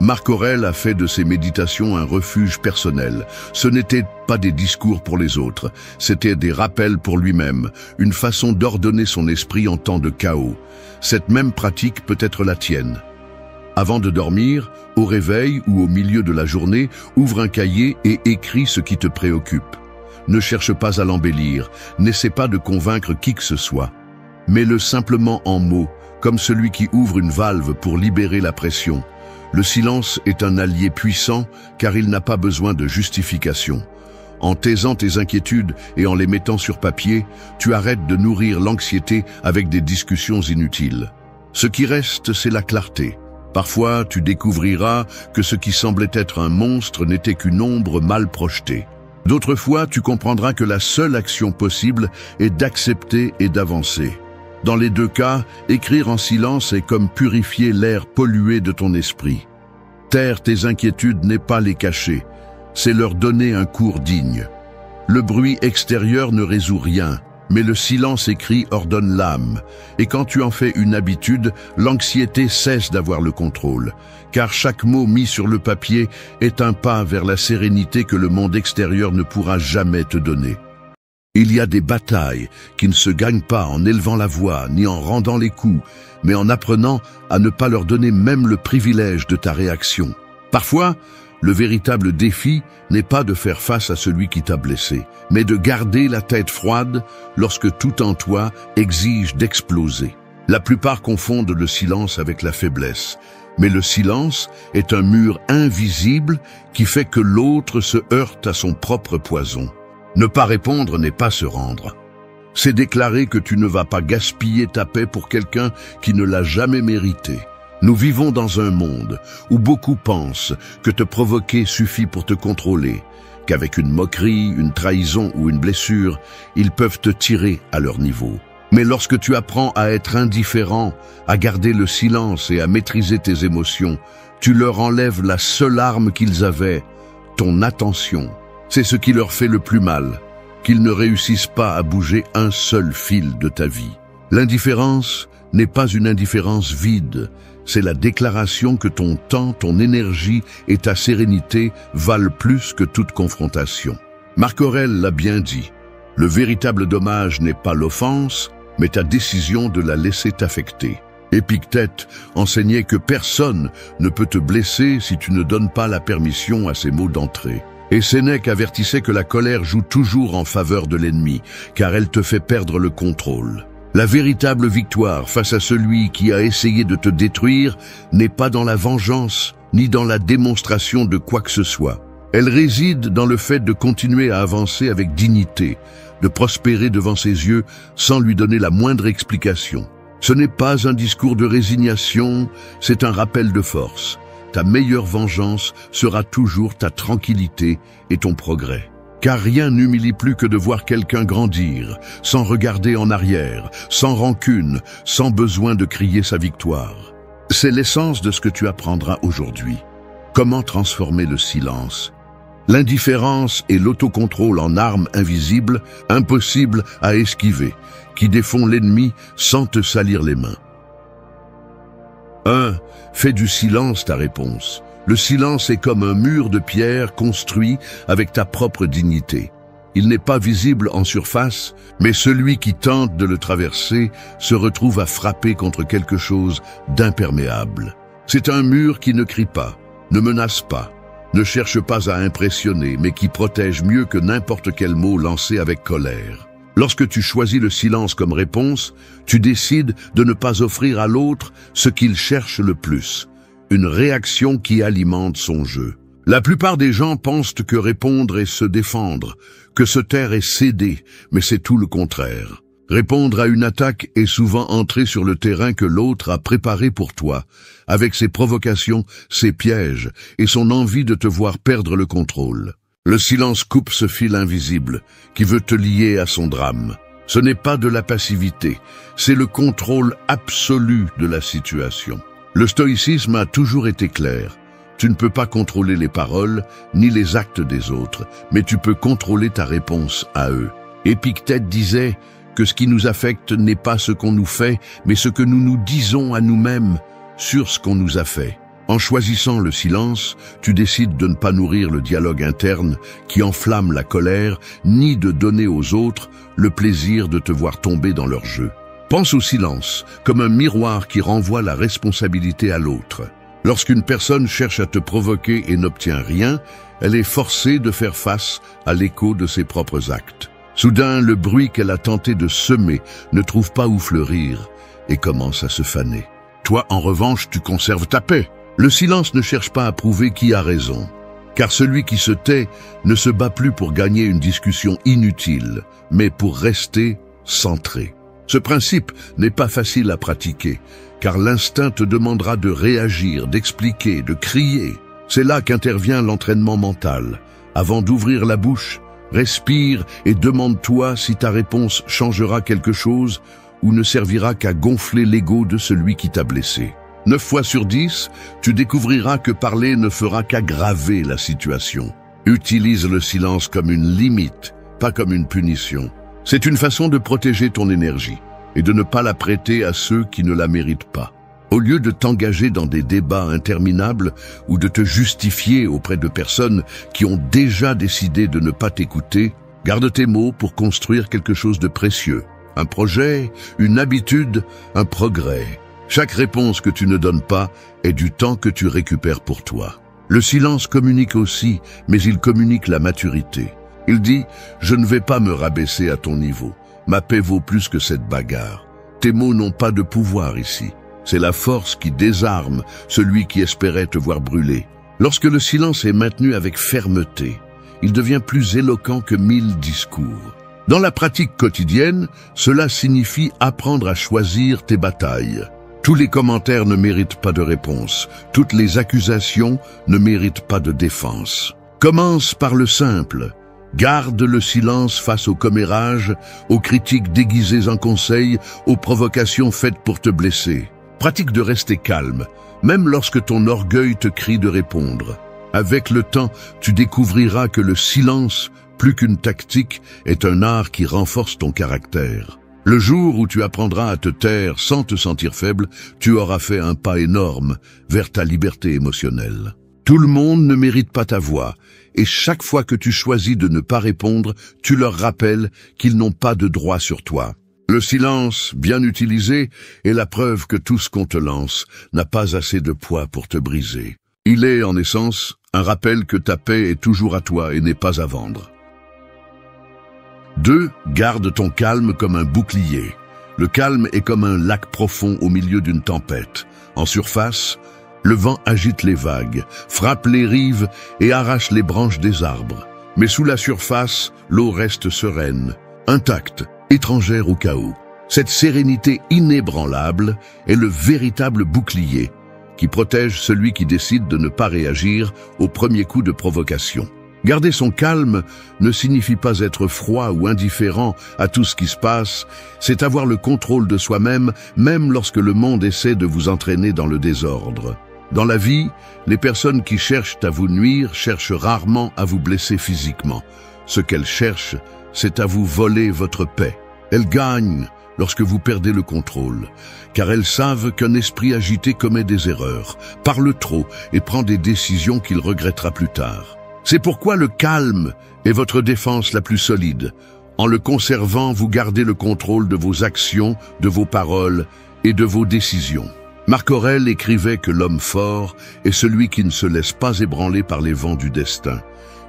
Marc Aurèle a fait de ses méditations un refuge personnel. Ce n'étaient pas des discours pour les autres, c'était des rappels pour lui-même, une façon d'ordonner son esprit en temps de chaos. Cette même pratique peut être la tienne. Avant de dormir, au réveil ou au milieu de la journée, ouvre un cahier et écris ce qui te préoccupe. Ne cherche pas à l'embellir, n'essaie pas de convaincre qui que ce soit. Mets-le simplement en mots, comme celui qui ouvre une valve pour libérer la pression. Le silence est un allié puissant car il n'a pas besoin de justification. En taisant tes inquiétudes et en les mettant sur papier, tu arrêtes de nourrir l'anxiété avec des discussions inutiles. Ce qui reste, c'est la clarté. Parfois, tu découvriras que ce qui semblait être un monstre n'était qu'une ombre mal projetée. D'autres fois, tu comprendras que la seule action possible est d'accepter et d'avancer. Dans les deux cas, écrire en silence est comme purifier l'air pollué de ton esprit. Taire tes inquiétudes n'est pas les cacher, c'est leur donner un cours digne. Le bruit extérieur ne résout rien, mais le silence écrit ordonne l'âme. Et quand tu en fais une habitude, l'anxiété cesse d'avoir le contrôle, car chaque mot mis sur le papier est un pas vers la sérénité que le monde extérieur ne pourra jamais te donner. Il y a des batailles qui ne se gagnent pas en élevant la voix ni en rendant les coups, mais en apprenant à ne pas leur donner même le privilège de ta réaction. Parfois, le véritable défi n'est pas de faire face à celui qui t'a blessé, mais de garder la tête froide lorsque tout en toi exige d'exploser. La plupart confondent le silence avec la faiblesse, mais le silence est un mur invisible qui fait que l'autre se heurte à son propre poison. Ne pas répondre n'est pas se rendre. C'est déclarer que tu ne vas pas gaspiller ta paix pour quelqu'un qui ne l'a jamais mérité. Nous vivons dans un monde où beaucoup pensent que te provoquer suffit pour te contrôler, qu'avec une moquerie, une trahison ou une blessure, ils peuvent te tirer à leur niveau. Mais lorsque tu apprends à être indifférent, à garder le silence et à maîtriser tes émotions, tu leur enlèves la seule arme qu'ils avaient, ton attention. C'est ce qui leur fait le plus mal, qu'ils ne réussissent pas à bouger un seul fil de ta vie. L'indifférence n'est pas une indifférence vide, c'est la déclaration que ton temps, ton énergie et ta sérénité valent plus que toute confrontation. Marc Aurèle l'a bien dit, le véritable dommage n'est pas l'offense, mais ta décision de la laisser t'affecter. Épictète enseignait que personne ne peut te blesser si tu ne donnes pas la permission à ces mots d'entrer. Et Sénèque avertissait que la colère joue toujours en faveur de l'ennemi, car elle te fait perdre le contrôle. La véritable victoire face à celui qui a essayé de te détruire n'est pas dans la vengeance, ni dans la démonstration de quoi que ce soit. Elle réside dans le fait de continuer à avancer avec dignité, de prospérer devant ses yeux sans lui donner la moindre explication. Ce n'est pas un discours de résignation, c'est un rappel de force. Ta meilleure vengeance sera toujours ta tranquillité et ton progrès. Car rien n'humilie plus que de voir quelqu'un grandir, sans regarder en arrière, sans rancune, sans besoin de crier sa victoire. C'est l'essence de ce que tu apprendras aujourd'hui. Comment transformer le silence? L'indifférence et l'autocontrôle en armes invisibles, impossibles à esquiver, qui défont l'ennemi sans te salir les mains. 1. Fais du silence ta réponse. Le silence est comme un mur de pierre construit avec ta propre dignité. Il n'est pas visible en surface, mais celui qui tente de le traverser se retrouve à frapper contre quelque chose d'imperméable. C'est un mur qui ne crie pas, ne menace pas, ne cherche pas à impressionner, mais qui protège mieux que n'importe quel mot lancé avec colère. Lorsque tu choisis le silence comme réponse, tu décides de ne pas offrir à l'autre ce qu'il cherche le plus, une réaction qui alimente son jeu. La plupart des gens pensent que répondre est se défendre, que se taire est céder, mais c'est tout le contraire. Répondre à une attaque est souvent entrer sur le terrain que l'autre a préparé pour toi, avec ses provocations, ses pièges et son envie de te voir perdre le contrôle. Le silence coupe ce fil invisible qui veut te lier à son drame. Ce n'est pas de la passivité, c'est le contrôle absolu de la situation. Le stoïcisme a toujours été clair. Tu ne peux pas contrôler les paroles ni les actes des autres, mais tu peux contrôler ta réponse à eux. Épictète disait que ce qui nous affecte n'est pas ce qu'on nous fait, mais ce que nous nous disons à nous-mêmes sur ce qu'on nous a fait. En choisissant le silence, tu décides de ne pas nourrir le dialogue interne qui enflamme la colère, ni de donner aux autres le plaisir de te voir tomber dans leur jeu. Pense au silence comme un miroir qui renvoie la responsabilité à l'autre. Lorsqu'une personne cherche à te provoquer et n'obtient rien, elle est forcée de faire face à l'écho de ses propres actes. Soudain, le bruit qu'elle a tenté de semer ne trouve pas où fleurir et commence à se faner. Toi, en revanche, tu conserves ta paix. Le silence ne cherche pas à prouver qui a raison, car celui qui se tait ne se bat plus pour gagner une discussion inutile, mais pour rester centré. Ce principe n'est pas facile à pratiquer, car l'instinct te demandera de réagir, d'expliquer, de crier. C'est là qu'intervient l'entraînement mental. Avant d'ouvrir la bouche, respire et demande-toi si ta réponse changera quelque chose ou ne servira qu'à gonfler l'ego de celui qui t'a blessé. 9 fois sur 10, tu découvriras que parler ne fera qu'aggraver la situation. Utilise le silence comme une limite, pas comme une punition. C'est une façon de protéger ton énergie et de ne pas la prêter à ceux qui ne la méritent pas. Au lieu de t'engager dans des débats interminables ou de te justifier auprès de personnes qui ont déjà décidé de ne pas t'écouter, garde tes mots pour construire quelque chose de précieux. Un projet, une habitude, un progrès. Chaque réponse que tu ne donnes pas est du temps que tu récupères pour toi. Le silence communique aussi, mais il communique la maturité. Il dit « Je ne vais pas me rabaisser à ton niveau. Ma paix vaut plus que cette bagarre. Tes mots n'ont pas de pouvoir ici. C'est la force qui désarme celui qui espérait te voir brûler. Lorsque le silence est maintenu avec fermeté, il devient plus éloquent que 1000 discours. Dans la pratique quotidienne, cela signifie apprendre à choisir tes batailles. Tous les commentaires ne méritent pas de réponse. Toutes les accusations ne méritent pas de défense. Commence par le simple. Garde le silence face aux commérages, aux critiques déguisées en conseils, aux provocations faites pour te blesser. Pratique de rester calme, même lorsque ton orgueil te crie de répondre. Avec le temps, tu découvriras que le silence, plus qu'une tactique, est un art qui renforce ton caractère. Le jour où tu apprendras à te taire sans te sentir faible, tu auras fait un pas énorme vers ta liberté émotionnelle. Tout le monde ne mérite pas ta voix, et chaque fois que tu choisis de ne pas répondre, tu leur rappelles qu'ils n'ont pas de droit sur toi. Le silence, bien utilisé, est la preuve que tout ce qu'on te lance n'a pas assez de poids pour te briser. Il est, en essence, un rappel que ta paix est toujours à toi et n'est pas à vendre. 2. Garde ton calme comme un bouclier. Le calme est comme un lac profond au milieu d'une tempête. En surface, le vent agite les vagues, frappe les rives et arrache les branches des arbres. Mais sous la surface, l'eau reste sereine, intacte, étrangère au chaos. Cette sérénité inébranlable est le véritable bouclier qui protège celui qui décide de ne pas réagir au premier coup de provocation. Garder son calme ne signifie pas être froid ou indifférent à tout ce qui se passe, c'est avoir le contrôle de soi-même, même lorsque le monde essaie de vous entraîner dans le désordre. Dans la vie, les personnes qui cherchent à vous nuire cherchent rarement à vous blesser physiquement. Ce qu'elles cherchent, c'est à vous voler votre paix. Elles gagnent lorsque vous perdez le contrôle, car elles savent qu'un esprit agité commet des erreurs, parle trop et prend des décisions qu'il regrettera plus tard. C'est pourquoi le calme est votre défense la plus solide. En le conservant, vous gardez le contrôle de vos actions, de vos paroles et de vos décisions. Marc Aurèle écrivait que l'homme fort est celui qui ne se laisse pas ébranler par les vents du destin.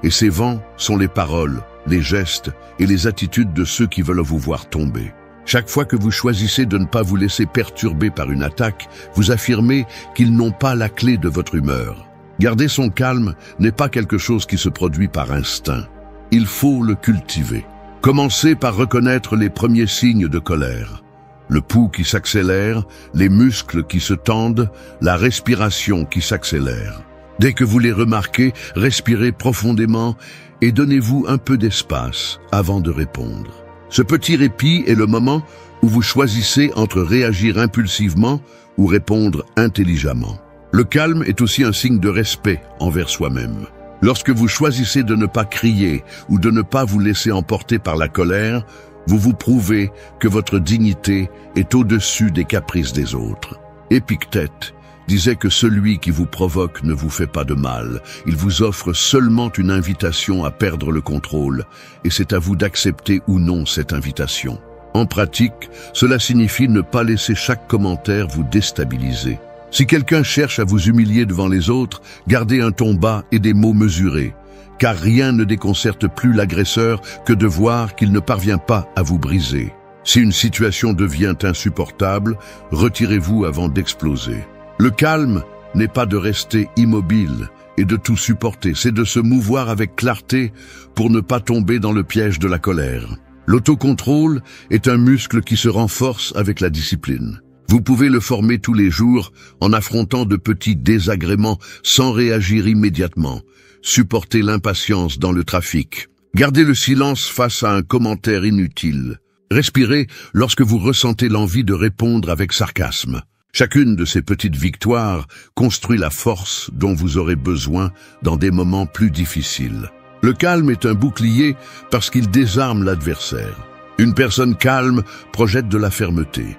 Et ces vents sont les paroles, les gestes et les attitudes de ceux qui veulent vous voir tomber. Chaque fois que vous choisissez de ne pas vous laisser perturber par une attaque, vous affirmez qu'ils n'ont pas la clé de votre humeur. Garder son calme n'est pas quelque chose qui se produit par instinct. Il faut le cultiver. Commencez par reconnaître les premiers signes de colère. Le pouls qui s'accélère, les muscles qui se tendent, la respiration qui s'accélère. Dès que vous les remarquez, respirez profondément et donnez-vous un peu d'espace avant de répondre. Ce petit répit est le moment où vous choisissez entre réagir impulsivement ou répondre intelligemment. Le calme est aussi un signe de respect envers soi-même. Lorsque vous choisissez de ne pas crier ou de ne pas vous laisser emporter par la colère, vous vous prouvez que votre dignité est au-dessus des caprices des autres. Épictète disait que celui qui vous provoque ne vous fait pas de mal. Il vous offre seulement une invitation à perdre le contrôle, et c'est à vous d'accepter ou non cette invitation. En pratique, cela signifie ne pas laisser chaque commentaire vous déstabiliser. Si quelqu'un cherche à vous humilier devant les autres, gardez un ton bas et des mots mesurés, car rien ne déconcerte plus l'agresseur que de voir qu'il ne parvient pas à vous briser. Si une situation devient insupportable, retirez-vous avant d'exploser. Le calme n'est pas de rester immobile et de tout supporter, c'est de se mouvoir avec clarté pour ne pas tomber dans le piège de la colère. L'autocontrôle est un muscle qui se renforce avec la discipline. Vous pouvez le former tous les jours en affrontant de petits désagréments sans réagir immédiatement. Supportez l'impatience dans le trafic. Gardez le silence face à un commentaire inutile. Respirez lorsque vous ressentez l'envie de répondre avec sarcasme. Chacune de ces petites victoires construit la force dont vous aurez besoin dans des moments plus difficiles. Le calme est un bouclier parce qu'il désarme l'adversaire. Une personne calme projette de la fermeté.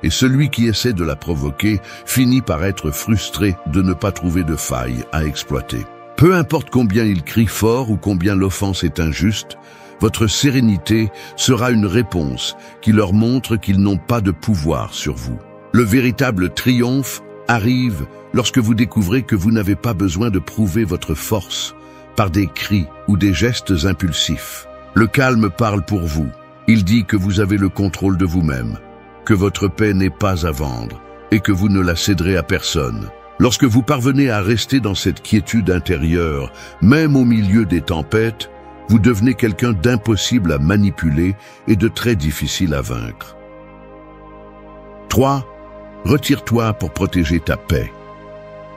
Et celui qui essaie de la provoquer finit par être frustré de ne pas trouver de faille à exploiter. Peu importe combien il crie fort ou combien l'offense est injuste, votre sérénité sera une réponse qui leur montre qu'ils n'ont pas de pouvoir sur vous. Le véritable triomphe arrive lorsque vous découvrez que vous n'avez pas besoin de prouver votre force par des cris ou des gestes impulsifs. Le calme parle pour vous. Il dit que vous avez le contrôle de vous-même, que votre paix n'est pas à vendre et que vous ne la céderez à personne. Lorsque vous parvenez à rester dans cette quiétude intérieure, même au milieu des tempêtes, vous devenez quelqu'un d'impossible à manipuler et de très difficile à vaincre. 3. Retire-toi pour protéger ta paix.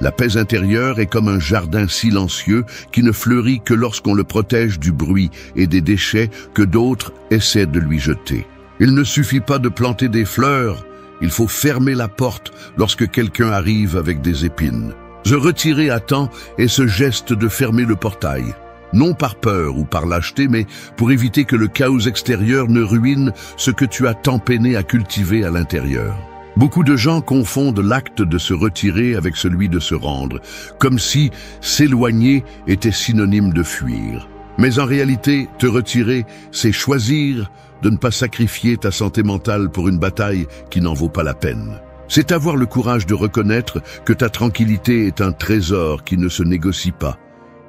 La paix intérieure est comme un jardin silencieux qui ne fleurit que lorsqu'on le protège du bruit et des déchets que d'autres essaient de lui jeter. Il ne suffit pas de planter des fleurs, il faut fermer la porte lorsque quelqu'un arrive avec des épines. Se retirer à temps est ce geste de fermer le portail, non par peur ou par lâcheté, mais pour éviter que le chaos extérieur ne ruine ce que tu as tant peiné à cultiver à l'intérieur. Beaucoup de gens confondent l'acte de se retirer avec celui de se rendre, comme si s'éloigner était synonyme de fuir. Mais en réalité, te retirer, c'est choisir de ne pas sacrifier ta santé mentale pour une bataille qui n'en vaut pas la peine. C'est avoir le courage de reconnaître que ta tranquillité est un trésor qui ne se négocie pas,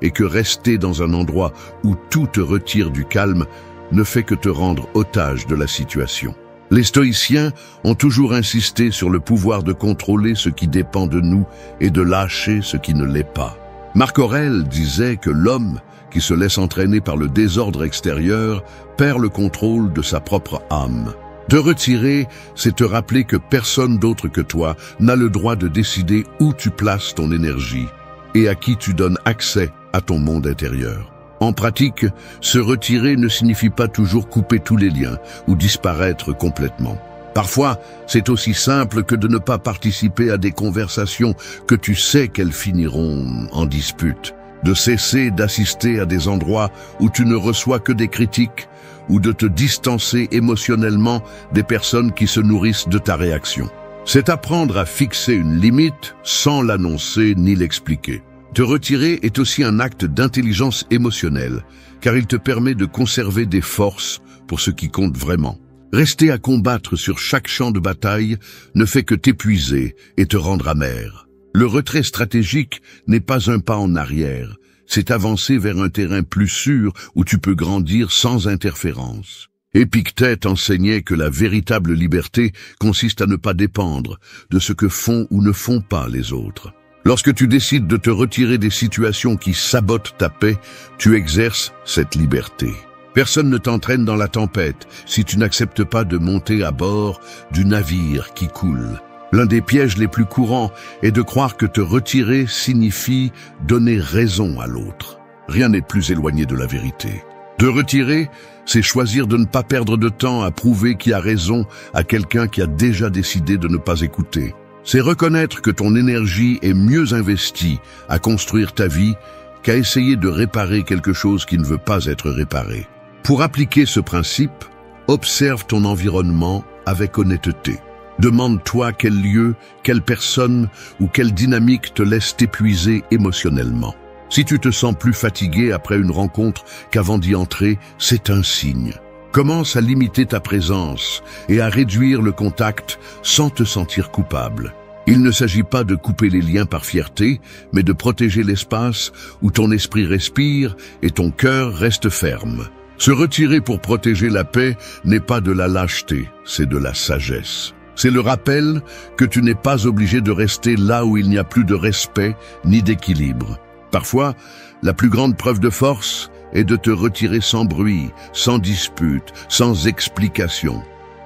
et que rester dans un endroit où tout te retire du calme ne fait que te rendre otage de la situation. Les stoïciens ont toujours insisté sur le pouvoir de contrôler ce qui dépend de nous et de lâcher ce qui ne l'est pas. Marc Aurèle disait que l'homme qui se laisse entraîner par le désordre extérieur perd le contrôle de sa propre âme. Te retirer, c'est te rappeler que personne d'autre que toi n'a le droit de décider où tu places ton énergie et à qui tu donnes accès à ton monde intérieur. En pratique, se retirer ne signifie pas toujours couper tous les liens ou disparaître complètement. Parfois, c'est aussi simple que de ne pas participer à des conversations que tu sais qu'elles finiront en dispute, de cesser d'assister à des endroits où tu ne reçois que des critiques ou de te distancer émotionnellement des personnes qui se nourrissent de ta réaction. C'est apprendre à fixer une limite sans l'annoncer ni l'expliquer. Te retirer est aussi un acte d'intelligence émotionnelle, car il te permet de conserver des forces pour ce qui compte vraiment. Rester à combattre sur chaque champ de bataille ne fait que t'épuiser et te rendre amer. Le retrait stratégique n'est pas un pas en arrière, c'est avancer vers un terrain plus sûr où tu peux grandir sans interférence. Épictète enseignait que la véritable liberté consiste à ne pas dépendre de ce que font ou ne font pas les autres. Lorsque tu décides de te retirer des situations qui sabotent ta paix, tu exerces cette liberté. Personne ne t'entraîne dans la tempête si tu n'acceptes pas de monter à bord du navire qui coule. L'un des pièges les plus courants est de croire que te retirer signifie donner raison à l'autre. Rien n'est plus éloigné de la vérité. Te retirer, c'est choisir de ne pas perdre de temps à prouver qui a raison à quelqu'un qui a déjà décidé de ne pas écouter. C'est reconnaître que ton énergie est mieux investie à construire ta vie qu'à essayer de réparer quelque chose qui ne veut pas être réparé. Pour appliquer ce principe, observe ton environnement avec honnêteté. Demande-toi quel lieu, quelle personne ou quelle dynamique te laisse t'épuiser émotionnellement. Si tu te sens plus fatigué après une rencontre qu'avant d'y entrer, c'est un signe. Commence à limiter ta présence et à réduire le contact sans te sentir coupable. Il ne s'agit pas de couper les liens par fierté, mais de protéger l'espace où ton esprit respire et ton cœur reste ferme. Se retirer pour protéger la paix n'est pas de la lâcheté, c'est de la sagesse. C'est le rappel que tu n'es pas obligé de rester là où il n'y a plus de respect ni d'équilibre. Parfois, la plus grande preuve de force est de te retirer sans bruit, sans dispute, sans explication,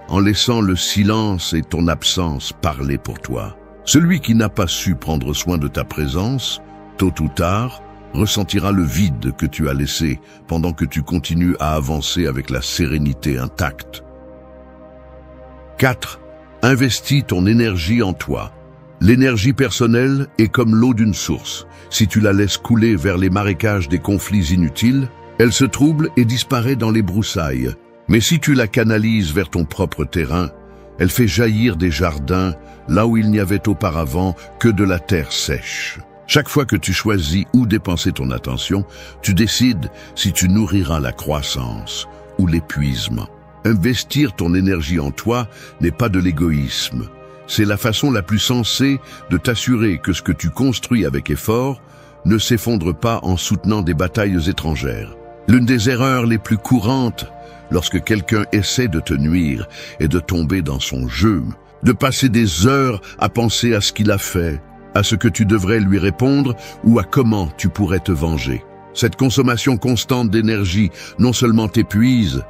en laissant le silence et ton absence parler pour toi. Celui qui n'a pas su prendre soin de ta présence, tôt ou tard, ressentira le vide que tu as laissé pendant que tu continues à avancer avec la sérénité intacte. 4. Investis ton énergie en toi. L'énergie personnelle est comme l'eau d'une source. Si tu la laisses couler vers les marécages des conflits inutiles, elle se trouble et disparaît dans les broussailles. Mais si tu la canalises vers ton propre terrain, elle fait jaillir des jardins là où il n'y avait auparavant que de la terre sèche. Chaque fois que tu choisis où dépenser ton attention, tu décides si tu nourriras la croissance ou l'épuisement. Investir ton énergie en toi n'est pas de l'égoïsme. C'est la façon la plus sensée de t'assurer que ce que tu construis avec effort ne s'effondre pas en soutenant des batailles étrangères. L'une des erreurs les plus courantes lorsque quelqu'un essaie de te nuire est de tomber dans son jeu, de passer des heures à penser à ce qu'il a fait, à ce que tu devrais lui répondre ou à comment tu pourrais te venger. Cette consommation constante d'énergie non seulement t'épuise,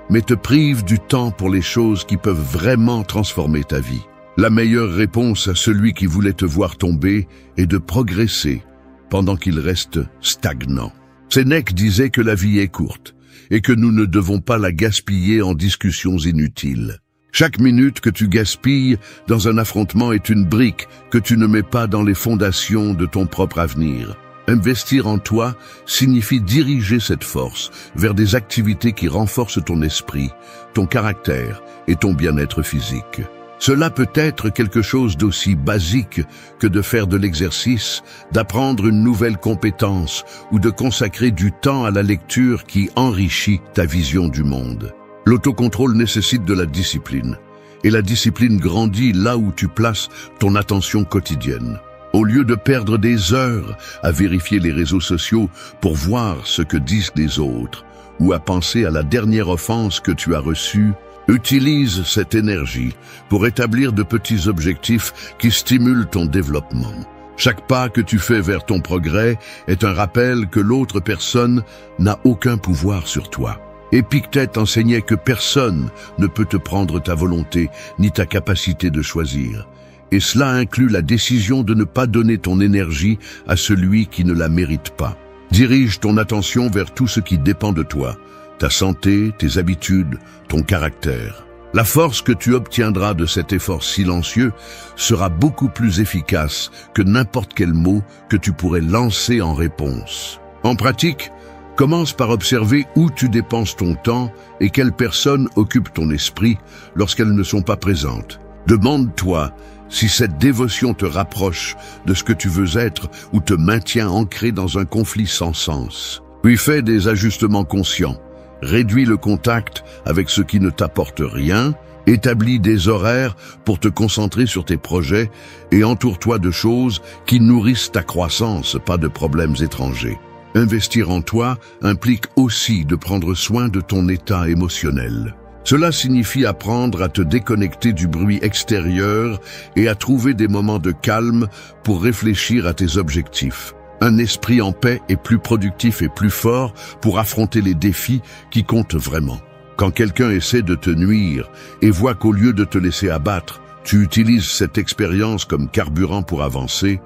mais te prive du temps pour les choses qui peuvent vraiment transformer ta vie. La meilleure réponse à celui qui voulait te voir tomber est de progresser pendant qu'il reste stagnant. Sénèque disait que la vie est courte et que nous ne devons pas la gaspiller en discussions inutiles. Chaque minute que tu gaspilles dans un affrontement est une brique que tu ne mets pas dans les fondations de ton propre avenir. Investir en toi signifie diriger cette force vers des activités qui renforcent ton esprit, ton caractère et ton bien-être physique. Cela peut être quelque chose d'aussi basique que de faire de l'exercice, d'apprendre une nouvelle compétence ou de consacrer du temps à la lecture qui enrichit ta vision du monde. L'autocontrôle nécessite de la discipline, et la discipline grandit là où tu places ton attention quotidienne. Au lieu de perdre des heures à vérifier les réseaux sociaux pour voir ce que disent les autres, ou à penser à la dernière offense que tu as reçue, utilise cette énergie pour établir de petits objectifs qui stimulent ton développement. Chaque pas que tu fais vers ton progrès est un rappel que l'autre personne n'a aucun pouvoir sur toi. Épictète enseignait que personne ne peut te prendre ta volonté ni ta capacité de choisir. Et cela inclut la décision de ne pas donner ton énergie à celui qui ne la mérite pas. Dirige ton attention vers tout ce qui dépend de toi, ta santé, tes habitudes, ton caractère. La force que tu obtiendras de cet effort silencieux sera beaucoup plus efficace que n'importe quel mot que tu pourrais lancer en réponse. En pratique, commence par observer où tu dépenses ton temps et quelles personnes occupent ton esprit lorsqu'elles ne sont pas présentes. Demande-toi si cette dévotion te rapproche de ce que tu veux être ou te maintient ancré dans un conflit sans sens. Puis fais des ajustements conscients. Réduis le contact avec ce qui ne t'apporte rien, établis des horaires pour te concentrer sur tes projets et entoure-toi de choses qui nourrissent ta croissance, pas de problèmes étrangers. Investir en toi implique aussi de prendre soin de ton état émotionnel. Cela signifie apprendre à te déconnecter du bruit extérieur et à trouver des moments de calme pour réfléchir à tes objectifs. Un esprit en paix est plus productif et plus fort pour affronter les défis qui comptent vraiment. Quand quelqu'un essaie de te nuire et voit qu'au lieu de te laisser abattre, tu utilises cette expérience comme carburant pour avancer,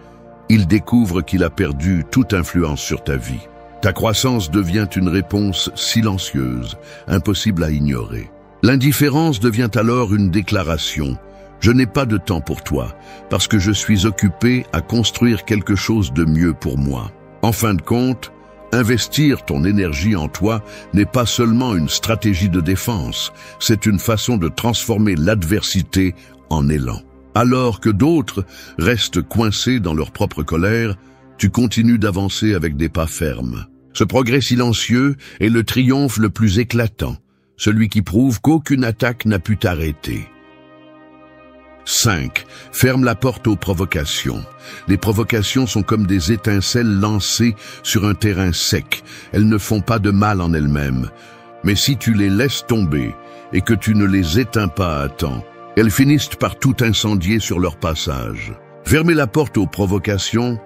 il découvre qu'il a perdu toute influence sur ta vie. Ta croissance devient une réponse silencieuse, impossible à ignorer. L'indifférence devient alors une déclaration. Je n'ai pas de temps pour toi, parce que je suis occupé à construire quelque chose de mieux pour moi. En fin de compte, investir ton énergie en toi n'est pas seulement une stratégie de défense, c'est une façon de transformer l'adversité en élan. Alors que d'autres restent coincés dans leur propre colère, tu continues d'avancer avec des pas fermes. Ce progrès silencieux est le triomphe le plus éclatant, celui qui prouve qu'aucune attaque n'a pu t'arrêter. 5. Ferme la porte aux provocations. Les provocations sont comme des étincelles lancées sur un terrain sec. Elles ne font pas de mal en elles-mêmes. Mais si tu les laisses tomber et que tu ne les éteins pas à temps, elles finissent par tout incendier sur leur passage. Fermer la porte aux provocations,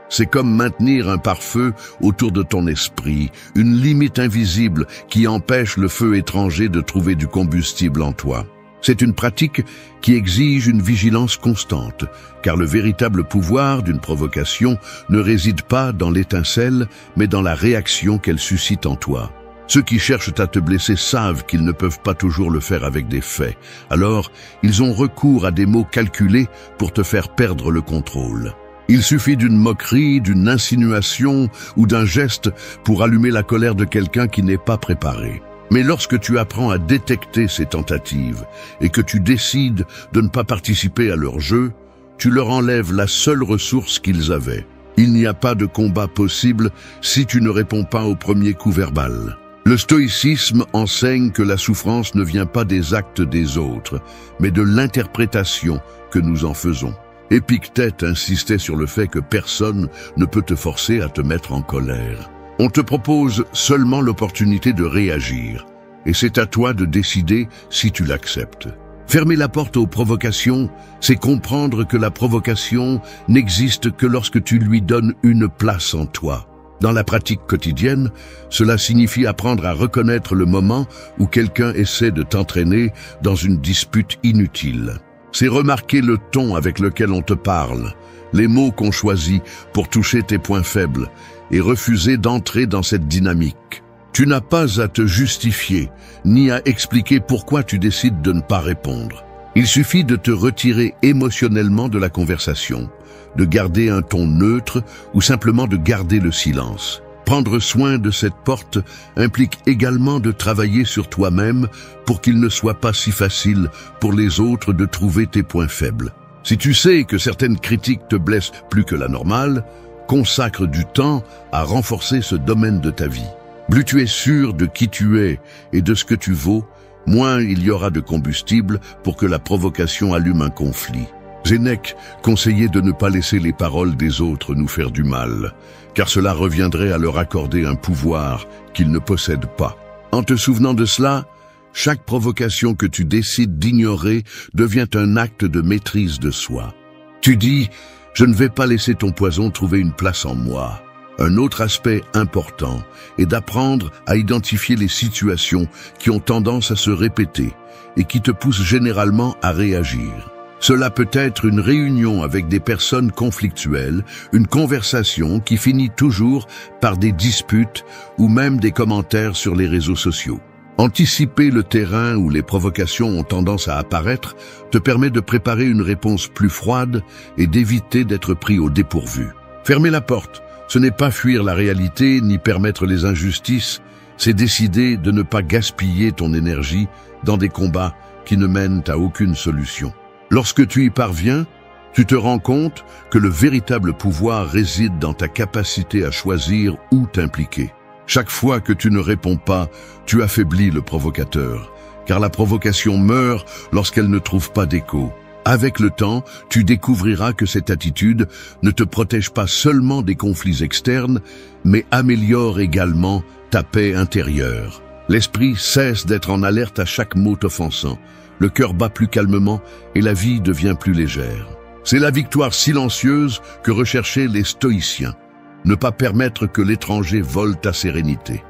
c'est comme maintenir un pare-feu autour de ton esprit, une limite invisible qui empêche le feu étranger de trouver du combustible en toi. C'est une pratique qui exige une vigilance constante, car le véritable pouvoir d'une provocation ne réside pas dans l'étincelle, mais dans la réaction qu'elle suscite en toi. Ceux qui cherchent à te blesser savent qu'ils ne peuvent pas toujours le faire avec des faits. Alors, ils ont recours à des mots calculés pour te faire perdre le contrôle. Il suffit d'une moquerie, d'une insinuation ou d'un geste pour allumer la colère de quelqu'un qui n'est pas préparé. Mais lorsque tu apprends à détecter ces tentatives et que tu décides de ne pas participer à leur jeu, tu leur enlèves la seule ressource qu'ils avaient. Il n'y a pas de combat possible si tu ne réponds pas au premier coup verbal. Le stoïcisme enseigne que la souffrance ne vient pas des actes des autres, mais de l'interprétation que nous en faisons. Épictète insistait sur le fait que personne ne peut te forcer à te mettre en colère. On te propose seulement l'opportunité de réagir, et c'est à toi de décider si tu l'acceptes. Fermer la porte aux provocations, c'est comprendre que la provocation n'existe que lorsque tu lui donnes une place en toi. Dans la pratique quotidienne, cela signifie apprendre à reconnaître le moment où quelqu'un essaie de t'entraîner dans une dispute inutile. C'est remarquer le ton avec lequel on te parle, les mots qu'on choisit pour toucher tes points faibles, et refuser d'entrer dans cette dynamique. Tu n'as pas à te justifier, ni à expliquer pourquoi tu décides de ne pas répondre. Il suffit de te retirer émotionnellement de la conversation, de garder un ton neutre ou simplement de garder le silence. Prendre soin de cette porte implique également de travailler sur toi-même pour qu'il ne soit pas si facile pour les autres de trouver tes points faibles. Si tu sais que certaines critiques te blessent plus que la normale, consacre du temps à renforcer ce domaine de ta vie. Plus tu es sûr de qui tu es et de ce que tu vaux, moins il y aura de combustible pour que la provocation allume un conflit. Sénèque conseillait de ne pas laisser les paroles des autres nous faire du mal, car cela reviendrait à leur accorder un pouvoir qu'ils ne possèdent pas. En te souvenant de cela, chaque provocation que tu décides d'ignorer devient un acte de maîtrise de soi. Tu dis « Je ne vais pas laisser ton poison trouver une place en moi ». Un autre aspect important est d'apprendre à identifier les situations qui ont tendance à se répéter et qui te poussent généralement à réagir. Cela peut être une réunion avec des personnes conflictuelles, une conversation qui finit toujours par des disputes ou même des commentaires sur les réseaux sociaux. Anticiper le terrain où les provocations ont tendance à apparaître te permet de préparer une réponse plus froide et d'éviter d'être pris au dépourvu. Fermer la porte, ce n'est pas fuir la réalité ni permettre les injustices, c'est décider de ne pas gaspiller ton énergie dans des combats qui ne mènent à aucune solution. Lorsque tu y parviens, tu te rends compte que le véritable pouvoir réside dans ta capacité à choisir où t'impliquer. Chaque fois que tu ne réponds pas, tu affaiblis le provocateur, car la provocation meurt lorsqu'elle ne trouve pas d'écho. Avec le temps, tu découvriras que cette attitude ne te protège pas seulement des conflits externes, mais améliore également ta paix intérieure. L'esprit cesse d'être en alerte à chaque mot offensant, le cœur bat plus calmement et la vie devient plus légère. C'est la victoire silencieuse que recherchaient les stoïciens. Ne pas permettre que l'étranger vole ta sérénité.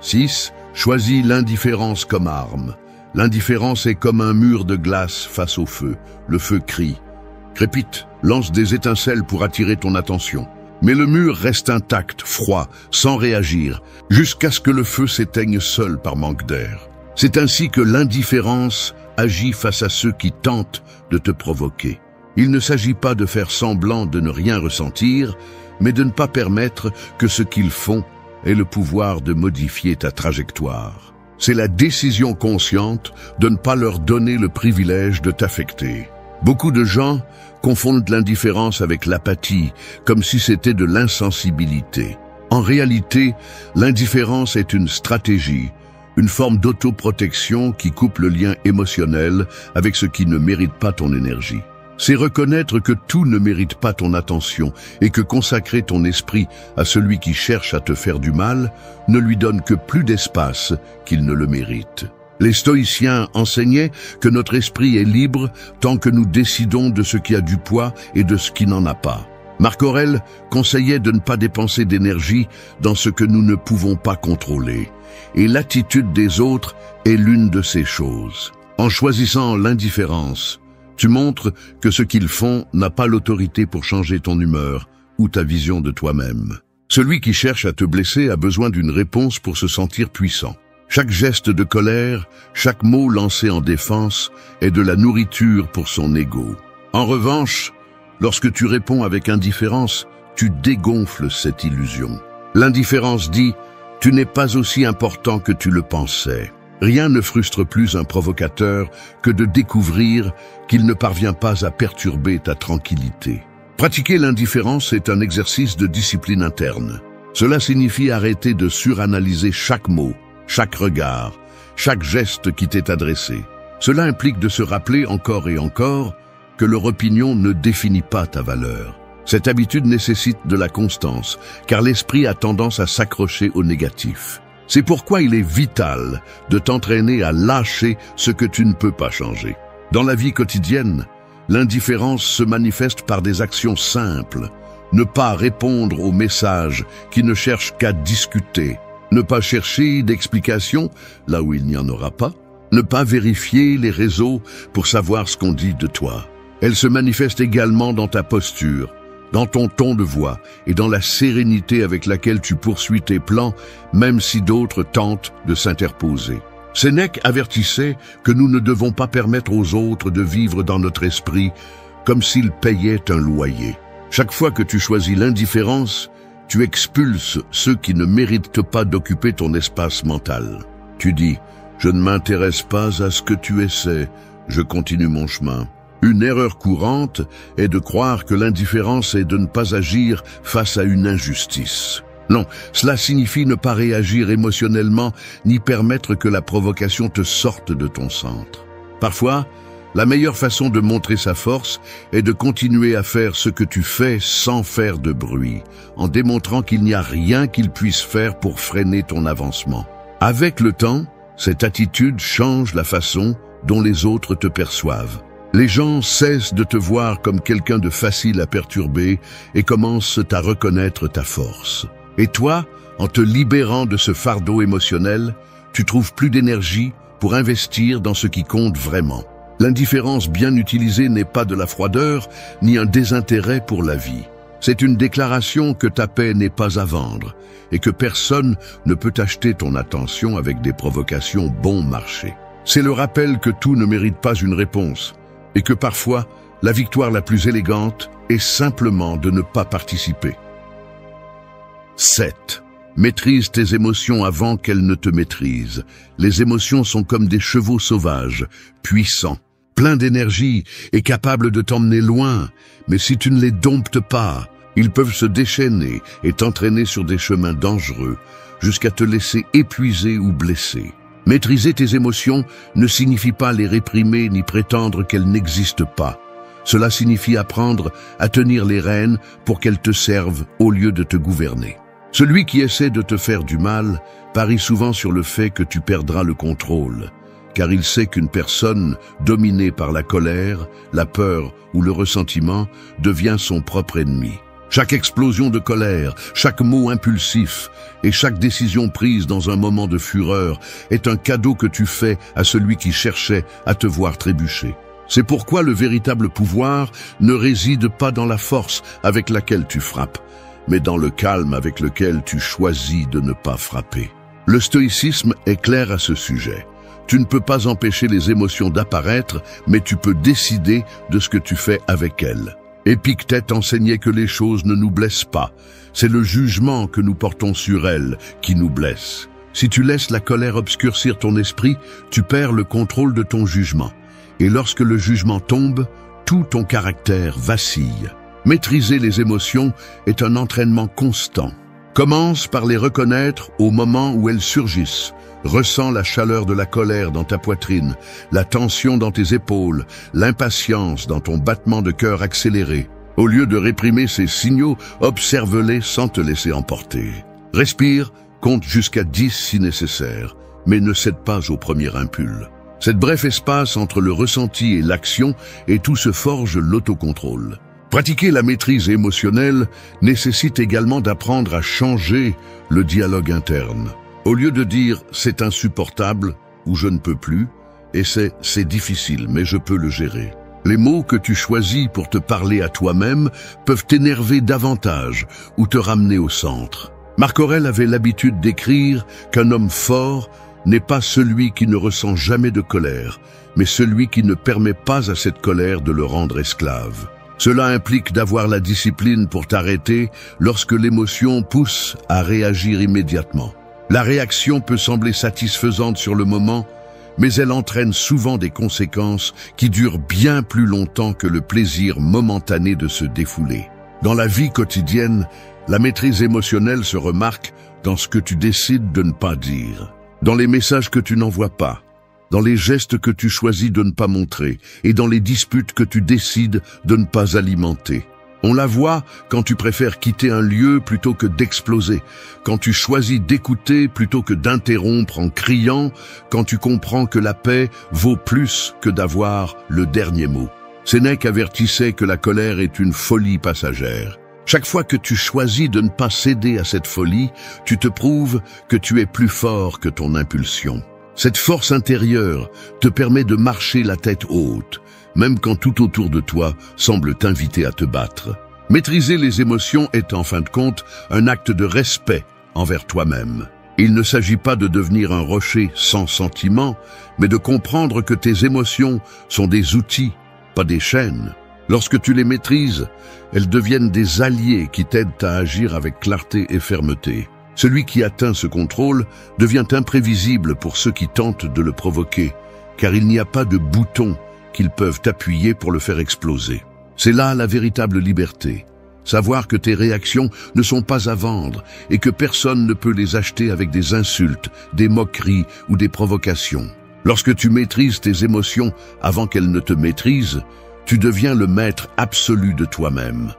6. Choisis l'indifférence comme arme. L'indifférence est comme un mur de glace face au feu. Le feu crie, crépite, lance des étincelles pour attirer ton attention. Mais le mur reste intact, froid, sans réagir, jusqu'à ce que le feu s'éteigne seul par manque d'air. C'est ainsi que l'indifférence agit face à ceux qui tentent de te provoquer. Il ne s'agit pas de faire semblant de ne rien ressentir, mais de ne pas permettre que ce qu'ils font ait le pouvoir de modifier ta trajectoire. C'est la décision consciente de ne pas leur donner le privilège de t'affecter. Beaucoup de gens confondent l'indifférence avec l'apathie, comme si c'était de l'insensibilité. En réalité, l'indifférence est une stratégie, une forme d'autoprotection qui coupe le lien émotionnel avec ce qui ne mérite pas ton énergie. C'est reconnaître que tout ne mérite pas ton attention et que consacrer ton esprit à celui qui cherche à te faire du mal ne lui donne que plus d'espace qu'il ne le mérite. Les stoïciens enseignaient que notre esprit est libre tant que nous décidons de ce qui a du poids et de ce qui n'en a pas. Marc Aurèle conseillait de ne pas dépenser d'énergie dans ce que nous ne pouvons pas contrôler. Et l'attitude des autres est l'une de ces choses. En choisissant l'indifférence, tu montres que ce qu'ils font n'a pas l'autorité pour changer ton humeur ou ta vision de toi-même. Celui qui cherche à te blesser a besoin d'une réponse pour se sentir puissant. Chaque geste de colère, chaque mot lancé en défense est de la nourriture pour son ego. En revanche, lorsque tu réponds avec indifférence, tu dégonfles cette illusion. L'indifférence dit « Tu n'es pas aussi important que tu le pensais ». Rien ne frustre plus un provocateur que de découvrir qu'il ne parvient pas à perturber ta tranquillité. Pratiquer l'indifférence est un exercice de discipline interne. Cela signifie arrêter de suranalyser chaque mot, chaque regard, chaque geste qui t'est adressé. Cela implique de se rappeler encore et encore que leur opinion ne définit pas ta valeur. Cette habitude nécessite de la constance, car l'esprit a tendance à s'accrocher au négatif. C'est pourquoi il est vital de t'entraîner à lâcher ce que tu ne peux pas changer. Dans la vie quotidienne, l'indifférence se manifeste par des actions simples. Ne pas répondre aux messages qui ne cherchent qu'à discuter. Ne pas chercher d'explications là où il n'y en aura pas. Ne pas vérifier les réseaux pour savoir ce qu'on dit de toi. Elle se manifeste également dans ta posture, dans ton ton de voix et dans la sérénité avec laquelle tu poursuis tes plans, même si d'autres tentent de s'interposer. Sénèque avertissait que nous ne devons pas permettre aux autres de vivre dans notre esprit comme s'ils payaient un loyer. Chaque fois que tu choisis l'indifférence, tu expulses ceux qui ne méritent pas d'occuper ton espace mental. Tu dis « Je ne m'intéresse pas à ce que tu essaies, je continue mon chemin ». Une erreur courante est de croire que l'indifférence est de ne pas agir face à une injustice. Non, cela signifie ne pas réagir émotionnellement ni permettre que la provocation te sorte de ton centre. Parfois, la meilleure façon de montrer sa force est de continuer à faire ce que tu fais sans faire de bruit, en démontrant qu'il n'y a rien qu'il puisse faire pour freiner ton avancement. Avec le temps, cette attitude change la façon dont les autres te perçoivent. Les gens cessent de te voir comme quelqu'un de facile à perturber et commencent à reconnaître ta force. Et toi, en te libérant de ce fardeau émotionnel, tu trouves plus d'énergie pour investir dans ce qui compte vraiment. L'indifférence bien utilisée n'est pas de la froideur ni un désintérêt pour la vie. C'est une déclaration que ta paix n'est pas à vendre et que personne ne peut acheter ton attention avec des provocations bon marché. C'est le rappel que tout ne mérite pas une réponse et que parfois, la victoire la plus élégante est simplement de ne pas participer. 7. Maîtrise tes émotions avant qu'elles ne te maîtrisent. Les émotions sont comme des chevaux sauvages, puissants, pleins d'énergie et capables de t'emmener loin. Mais si tu ne les domptes pas, ils peuvent se déchaîner et t'entraîner sur des chemins dangereux jusqu'à te laisser épuisé ou blessé. Maîtriser tes émotions ne signifie pas les réprimer ni prétendre qu'elles n'existent pas. Cela signifie apprendre à tenir les rênes pour qu'elles te servent au lieu de te gouverner. Celui qui essaie de te faire du mal parie souvent sur le fait que tu perdras le contrôle, car il sait qu'une personne dominée par la colère, la peur ou le ressentiment devient son propre ennemi. Chaque explosion de colère, chaque mot impulsif et chaque décision prise dans un moment de fureur est un cadeau que tu fais à celui qui cherchait à te voir trébucher. C'est pourquoi le véritable pouvoir ne réside pas dans la force avec laquelle tu frappes, mais dans le calme avec lequel tu choisis de ne pas frapper. Le stoïcisme est clair à ce sujet. Tu ne peux pas empêcher les émotions d'apparaître, mais tu peux décider de ce que tu fais avec elles. Épictète enseignait que les choses ne nous blessent pas. C'est le jugement que nous portons sur elles qui nous blesse. Si tu laisses la colère obscurcir ton esprit, tu perds le contrôle de ton jugement. Et lorsque le jugement tombe, tout ton caractère vacille. Maîtriser les émotions est un entraînement constant. Commence par les reconnaître au moment où elles surgissent. Ressens la chaleur de la colère dans ta poitrine, la tension dans tes épaules, l'impatience dans ton battement de cœur accéléré. Au lieu de réprimer ces signaux, observe-les sans te laisser emporter. Respire, compte jusqu'à 10 si nécessaire, mais ne cède pas au premier impulse. Cette bref espace entre le ressenti et l'action et tout se forge l'autocontrôle. Pratiquer la maîtrise émotionnelle nécessite également d'apprendre à changer le dialogue interne. Au lieu de dire « c'est insupportable » ou « je ne peux plus », et c'est difficile mais je peux le gérer. Les mots que tu choisis pour te parler à toi-même peuvent t'énerver davantage ou te ramener au centre. Marc Aurèle avait l'habitude d'écrire qu'un homme fort n'est pas celui qui ne ressent jamais de colère, mais celui qui ne permet pas à cette colère de le rendre esclave. Cela implique d'avoir la discipline pour t'arrêter lorsque l'émotion pousse à réagir immédiatement. La réaction peut sembler satisfaisante sur le moment, mais elle entraîne souvent des conséquences qui durent bien plus longtemps que le plaisir momentané de se défouler. Dans la vie quotidienne, la maîtrise émotionnelle se remarque dans ce que tu décides de ne pas dire, dans les messages que tu n'envoies pas, dans les gestes que tu choisis de ne pas montrer et dans les disputes que tu décides de ne pas alimenter. On la voit quand tu préfères quitter un lieu plutôt que d'exploser, quand tu choisis d'écouter plutôt que d'interrompre en criant, quand tu comprends que la paix vaut plus que d'avoir le dernier mot. Sénèque avertissait que la colère est une folie passagère. Chaque fois que tu choisis de ne pas céder à cette folie, tu te prouves que tu es plus fort que ton impulsion. Cette force intérieure te permet de marcher la tête haute, même quand tout autour de toi semble t'inviter à te battre. Maîtriser les émotions est en fin de compte un acte de respect envers toi-même. Il ne s'agit pas de devenir un rocher sans sentiment, mais de comprendre que tes émotions sont des outils, pas des chaînes. Lorsque tu les maîtrises, elles deviennent des alliés qui t'aident à agir avec clarté et fermeté. Celui qui atteint ce contrôle devient imprévisible pour ceux qui tentent de le provoquer, car il n'y a pas de bouton qu'ils peuvent appuyer pour le faire exploser. C'est là la véritable liberté. Savoir que tes réactions ne sont pas à vendre et que personne ne peut les acheter avec des insultes, des moqueries ou des provocations. Lorsque tu maîtrises tes émotions avant qu'elles ne te maîtrisent, tu deviens le maître absolu de toi-même.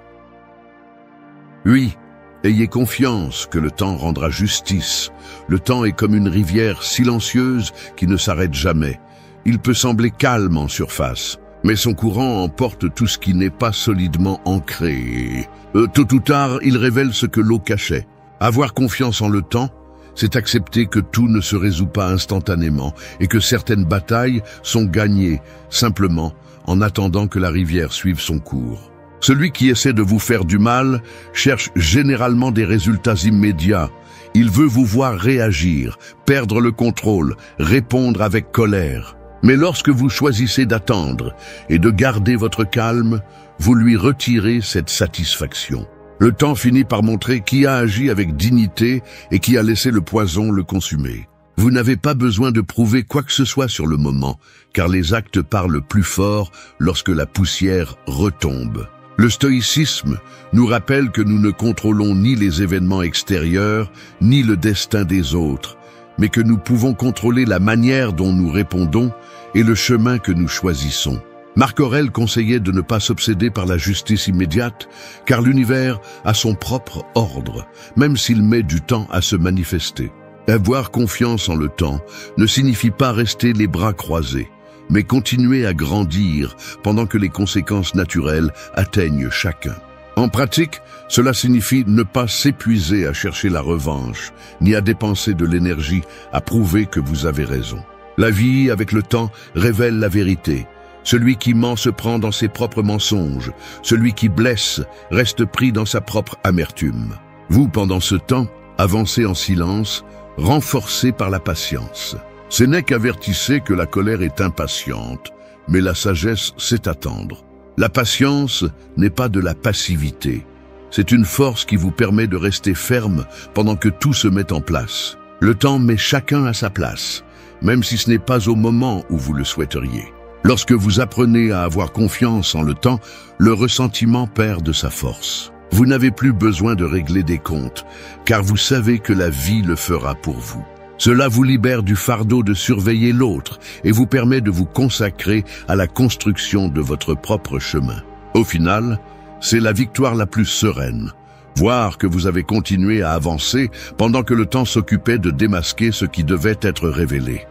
Oui, ayez confiance que le temps rendra justice. Le temps est comme une rivière silencieuse qui ne s'arrête jamais. Il peut sembler calme en surface, mais son courant emporte tout ce qui n'est pas solidement ancré. Tôt ou tard, il révèle ce que l'eau cachait. Avoir confiance en le temps, c'est accepter que tout ne se résout pas instantanément et que certaines batailles sont gagnées simplement en attendant que la rivière suive son cours. Celui qui essaie de vous faire du mal cherche généralement des résultats immédiats. Il veut vous voir réagir, perdre le contrôle, répondre avec colère. Mais lorsque vous choisissez d'attendre et de garder votre calme, vous lui retirez cette satisfaction. Le temps finit par montrer qui a agi avec dignité et qui a laissé le poison le consumer. Vous n'avez pas besoin de prouver quoi que ce soit sur le moment, car les actes parlent plus fort lorsque la poussière retombe. Le stoïcisme nous rappelle que nous ne contrôlons ni les événements extérieurs, ni le destin des autres, mais que nous pouvons contrôler la manière dont nous répondons et le chemin que nous choisissons. Marc Aurèle conseillait de ne pas s'obséder par la justice immédiate, car l'univers a son propre ordre, même s'il met du temps à se manifester. Avoir confiance en le temps ne signifie pas rester les bras croisés, mais continuer à grandir pendant que les conséquences naturelles atteignent chacun. En pratique, cela signifie ne pas s'épuiser à chercher la revanche, ni à dépenser de l'énergie à prouver que vous avez raison. La vie, avec le temps, révèle la vérité. Celui qui ment se prend dans ses propres mensonges. Celui qui blesse reste pris dans sa propre amertume. Vous, pendant ce temps, avancez en silence, renforcés par la patience. Sénèque avertissait que la colère est impatiente, mais la sagesse sait attendre. La patience n'est pas de la passivité. C'est une force qui vous permet de rester ferme pendant que tout se met en place. Le temps met chacun à sa place, même si ce n'est pas au moment où vous le souhaiteriez. Lorsque vous apprenez à avoir confiance en le temps, le ressentiment perd de sa force. Vous n'avez plus besoin de régler des comptes, car vous savez que la vie le fera pour vous. Cela vous libère du fardeau de surveiller l'autre et vous permet de vous consacrer à la construction de votre propre chemin. Au final, c'est la victoire la plus sereine. Voir que vous avez continué à avancer pendant que le temps s'occupait de démasquer ce qui devait être révélé.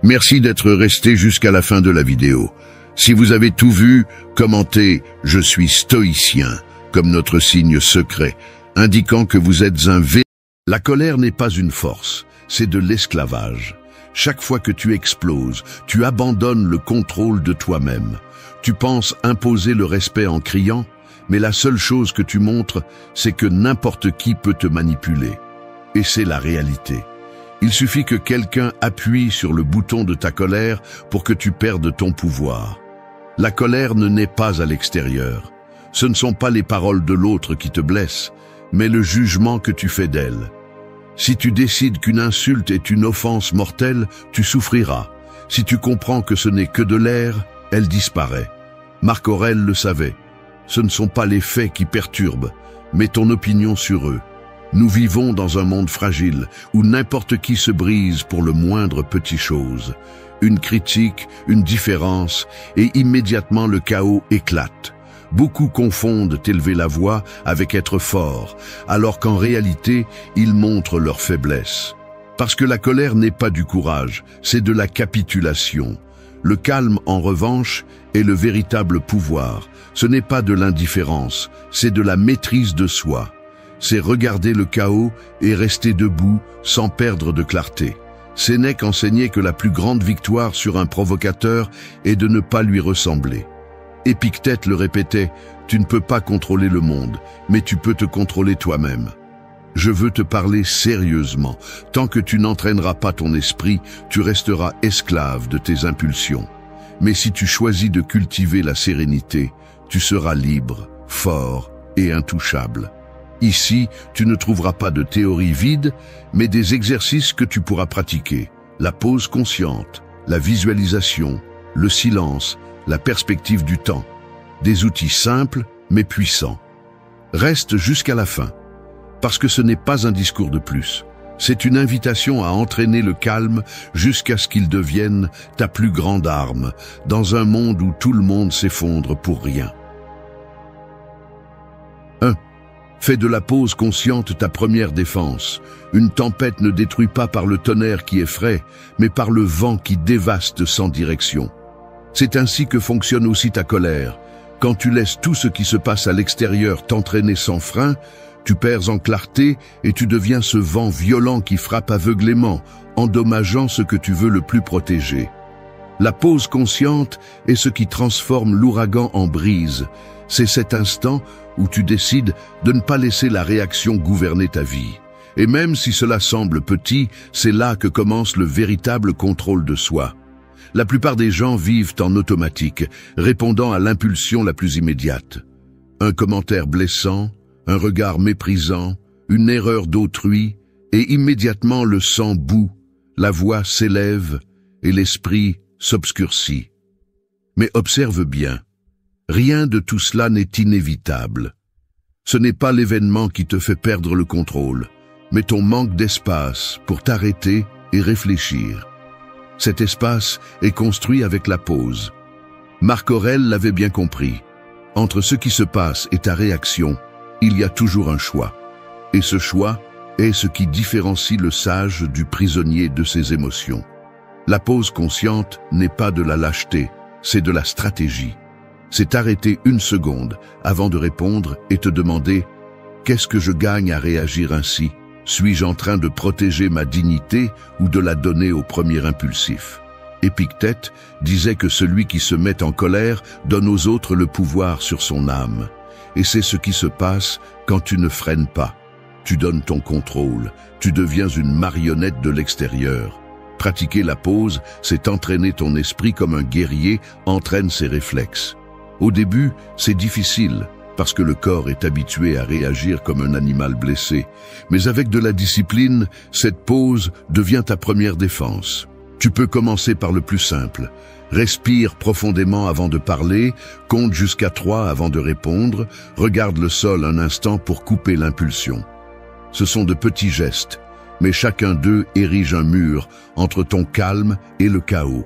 Merci d'être resté jusqu'à la fin de la vidéo. Si vous avez tout vu, commentez « Je suis stoïcien » comme notre signe secret, indiquant que vous êtes un véritable. La colère n'est pas une force, c'est de l'esclavage. Chaque fois que tu exploses, tu abandonnes le contrôle de toi-même. Tu penses imposer le respect en criant, mais la seule chose que tu montres, c'est que n'importe qui peut te manipuler. Et c'est la réalité. Il suffit que quelqu'un appuie sur le bouton de ta colère pour que tu perdes ton pouvoir. La colère ne naît pas à l'extérieur. Ce ne sont pas les paroles de l'autre qui te blessent, mais le jugement que tu fais d'elle. Si tu décides qu'une insulte est une offense mortelle, tu souffriras. Si tu comprends que ce n'est que de l'air, elle disparaît. Marc Aurèle le savait. Ce ne sont pas les faits qui perturbent, mais ton opinion sur eux. Nous vivons dans un monde fragile, où n'importe qui se brise pour le moindre petite chose. Une critique, une différence, et immédiatement le chaos éclate. Beaucoup confondent élever la voix avec être fort, alors qu'en réalité, ils montrent leur faiblesse. Parce que la colère n'est pas du courage, c'est de la capitulation. Le calme, en revanche, est le véritable pouvoir. Ce n'est pas de l'indifférence, c'est de la maîtrise de soi. C'est regarder le chaos et rester debout sans perdre de clarté. Sénèque enseignait que la plus grande victoire sur un provocateur est de ne pas lui ressembler. Épictète le répétait, tu ne peux pas contrôler le monde, mais tu peux te contrôler toi-même. Je veux te parler sérieusement. Tant que tu n'entraîneras pas ton esprit, tu resteras esclave de tes impulsions. Mais si tu choisis de cultiver la sérénité, tu seras libre, fort et intouchable. Ici, tu ne trouveras pas de théories vides, mais des exercices que tu pourras pratiquer. La pause consciente, la visualisation, le silence, la perspective du temps. Des outils simples, mais puissants. Reste jusqu'à la fin, parce que ce n'est pas un discours de plus. C'est une invitation à entraîner le calme jusqu'à ce qu'il devienne ta plus grande arme, dans un monde où tout le monde s'effondre pour rien. 1. Fais de la pause consciente ta première défense. Une tempête ne détruit pas par le tonnerre qui effraie, mais par le vent qui dévaste sans direction. C'est ainsi que fonctionne aussi ta colère. Quand tu laisses tout ce qui se passe à l'extérieur t'entraîner sans frein, tu perds en clarté et tu deviens ce vent violent qui frappe aveuglément, endommageant ce que tu veux le plus protéger. La pause consciente est ce qui transforme l'ouragan en brise. C'est cet instant où tu décides de ne pas laisser la réaction gouverner ta vie. Et même si cela semble petit, c'est là que commence le véritable contrôle de soi. La plupart des gens vivent en automatique, répondant à l'impulsion la plus immédiate. Un commentaire blessant, un regard méprisant, une erreur d'autrui, et immédiatement le sang bout, la voix s'élève et l'esprit s'obscurcit. Mais observe bien, rien de tout cela n'est inévitable. Ce n'est pas l'événement qui te fait perdre le contrôle, mais ton manque d'espace pour t'arrêter et réfléchir. Cet espace est construit avec la pause. Marc Aurèle l'avait bien compris. Entre ce qui se passe et ta réaction, il y a toujours un choix. Et ce choix est ce qui différencie le sage du prisonnier de ses émotions. La pause consciente n'est pas de la lâcheté, c'est de la stratégie. C'est arrêter une seconde avant de répondre et te demander « Qu'est-ce que je gagne à réagir ainsi ? Suis-je en train de protéger ma dignité ou de la donner au premier impulsif ?» Épictète disait que celui qui se met en colère donne aux autres le pouvoir sur son âme. Et c'est ce qui se passe quand tu ne freines pas. Tu donnes ton contrôle, tu deviens une marionnette de l'extérieur. Pratiquer la pause, c'est entraîner ton esprit comme un guerrier entraîne ses réflexes. Au début, c'est difficile, parce que le corps est habitué à réagir comme un animal blessé. Mais avec de la discipline, cette pause devient ta première défense. Tu peux commencer par le plus simple. Respire profondément avant de parler, compte jusqu'à 3 avant de répondre, regarde le sol un instant pour couper l'impulsion. Ce sont de petits gestes, mais chacun d'eux érige un mur entre ton calme et le chaos.